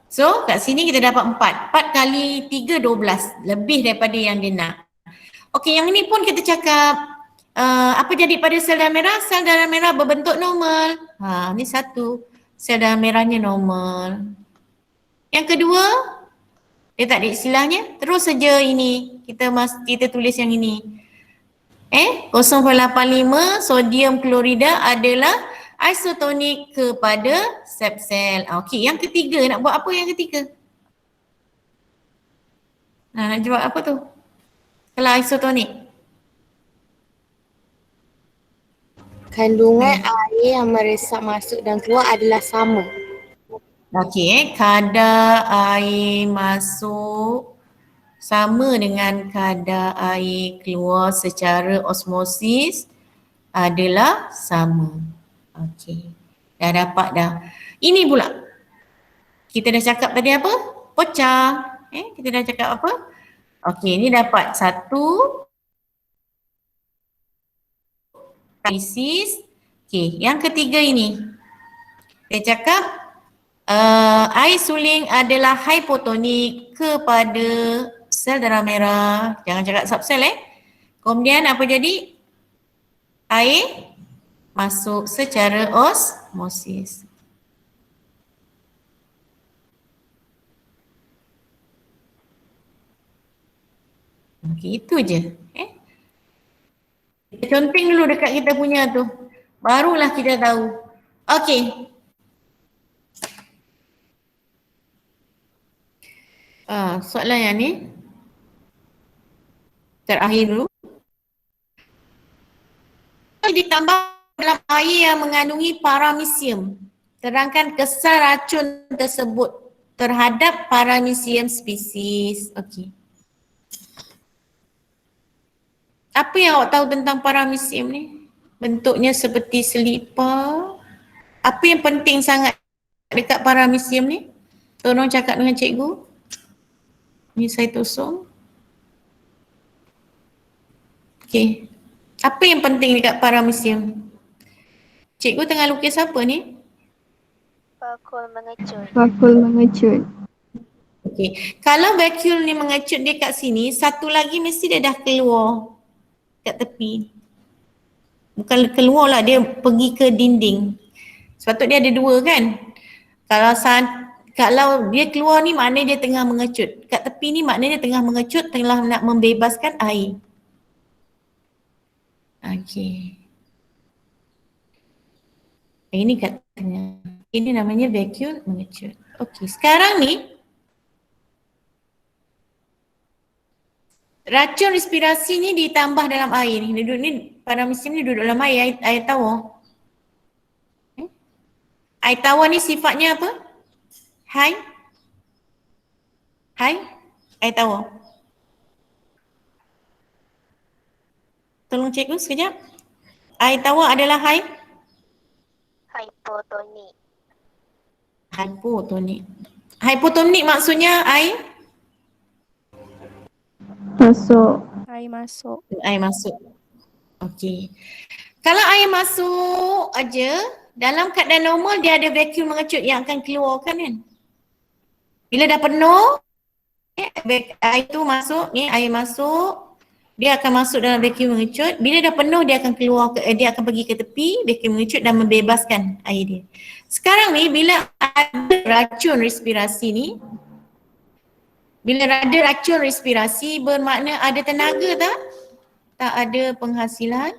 So kat sini kita dapat 4. 4 kali 3, 12. Lebih daripada yang dia nak. Okey, yang ini pun kita cakap apa jadi pada sel darah merah? Sel darah merah berbentuk normal. Ni satu. Sel darah merahnya normal. Yang kedua, dia tak ada istilahnya. Terus saja ini. Kita tulis yang ini. 0.85 sodium klorida adalah isotonik kepada sel. Okey, yang ketiga nak buat apa yang ketiga? Nak jawab apa tu? Kalau isotonik. Kandungan air yang meresap masuk dan keluar adalah sama. Okey, kadar air masuk sama dengan kadar air keluar secara osmosis adalah sama. Okey, dah dapat dah. Ini pula. Kita dah cakap tadi apa? Pecah. Kita dah cakap apa? Okey, ini dapat satu. Krisis. Okey, yang ketiga ini. Dia cakap air suling adalah hypotonik kepada sel darah merah. Jangan cakap subsel Kemudian apa jadi? Air masuk secara osmosis. Okey, itu je. Kita conteng dulu dekat kita punya tu. Barulah kita tahu. Okey. Soalan yang ni. Terakhir dulu. Ditambah dalam air yang mengandungi paramecium. Terangkan kesan racun tersebut terhadap paramecium spesies. Okey. Apa yang awak tahu tentang paramecium ni? Bentuknya seperti selipar. Apa yang penting sangat dekat paramecium ni? Tolong cakap dengan cikgu. Ni cytosol. Okey. Apa yang penting dekat paramecium? Cikgu tengah lukis apa ni? Bakul mengecut. Bakul mengecut. Okey. Kalau vacuum ni mengecut dia kat sini, satu lagi mesti dia dah keluar kat tepi. Bukan keluar lah, dia pergi ke dinding. Sepatutnya dia ada dua kan? Kalau dia keluar ni maknanya dia tengah mengecut. Kat tepi ni maknanya dia tengah mengecut, tengah nak membebaskan air. Okey. Ini kat tengah. Ini namanya vacuum mengecut. Okey, sekarang ni racun respirasi ni ditambah dalam air ni. Duduk ni, paramecium ni duduk dalam air tawar. Air tawar ni sifatnya apa? Hai? Air tawar. Tolong cikgu sekejap. Air tawar adalah Hypotonik. Hypotonik. Hypotonik maksudnya air? Masuk. Air masuk. Air masuk. Okey. Kalau air masuk aja, dalam keadaan normal dia ada vacuum mengecut yang akan keluarkan kan? Bila dah penuh, air tu masuk, ni air masuk, dia akan masuk dalam vacuum mengecut. Bila dah penuh dia akan keluar, dia akan pergi ke tepi, vacuum mengecut dan membebaskan air dia. Sekarang ni bila ada racun respirasi ni, bila ada racun respirasi bermakna ada tenaga tak? Tak ada penghasilan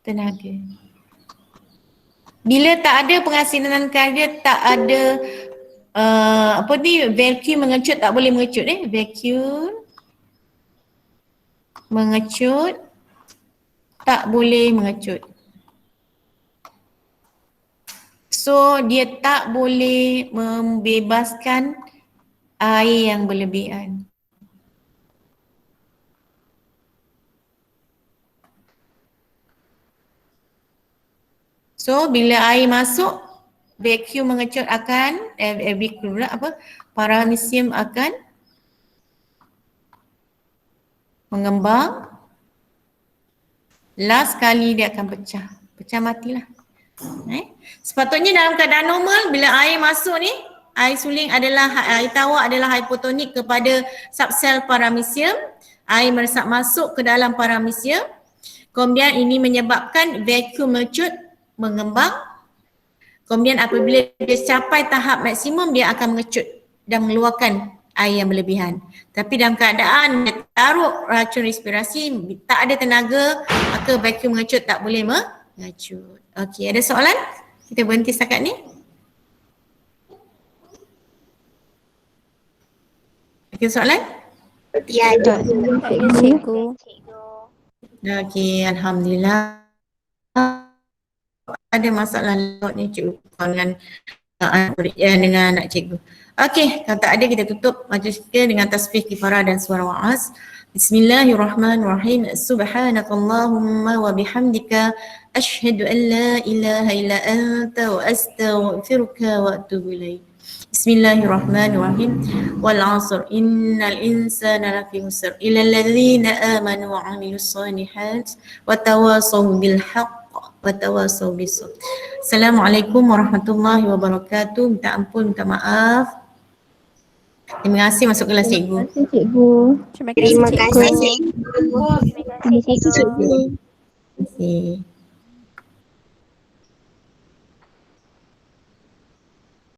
tenaga. Bila tak ada penghasilan tenaga, tak ada vacuum mengecut tak boleh mengecut vacuum mengecut tak boleh mengecut. So dia tak boleh membebaskan air yang berlebihan. So bila air masuk, vacuum mengecut akan paramecium akan mengembang. Last kali dia akan pecah. Pecah matilah. Sepatutnya dalam keadaan normal bila air masuk ni, air suling adalah, air tawar adalah hypotonik kepada subsel paramecium. Air meresap masuk ke dalam paramecium. Kemudian ini menyebabkan vacuum mengecut mengembang. Kemudian apabila dia capai tahap maksimum, dia akan mengecut dan mengeluarkan air yang berlebihan. Tapi dalam keadaan dia taruh racun respirasi, tak ada tenaga, maka vacuum mengecut tak boleh mengecut. Okey, ada soalan? Kita berhenti setakat ni. Ada soalan? Tiada. Cikgu. Okey, alhamdulillah. Ada masalah ni cikgu dengan anak cikgu. Okey, kalau tak ada kita tutup majlis kita dengan tasbih kifarah dan suara wa'az. Bismillahirrahmanirrahim. Subhanakallahumma wa bihamdika asyhadu an la ilaha illa anta wa astaghfiruka wa atubu ilaik. Bismillahirrahmanirrahim. Wal 'asr innal insana lafi khusr illa alladhina amanu wa 'amilus solihat wa tawasaw bil haqq wa tawasaw bis sabr. Assalamualaikum warahmatullahi wabarakatuh. Minta ampun, minta maaf. Terima kasih masuk kelas cikgu. Terima kasih cikgu. Terima kasih cikgu. Terima kasih cikgu. Terima kasih cikgu. Terima kasih.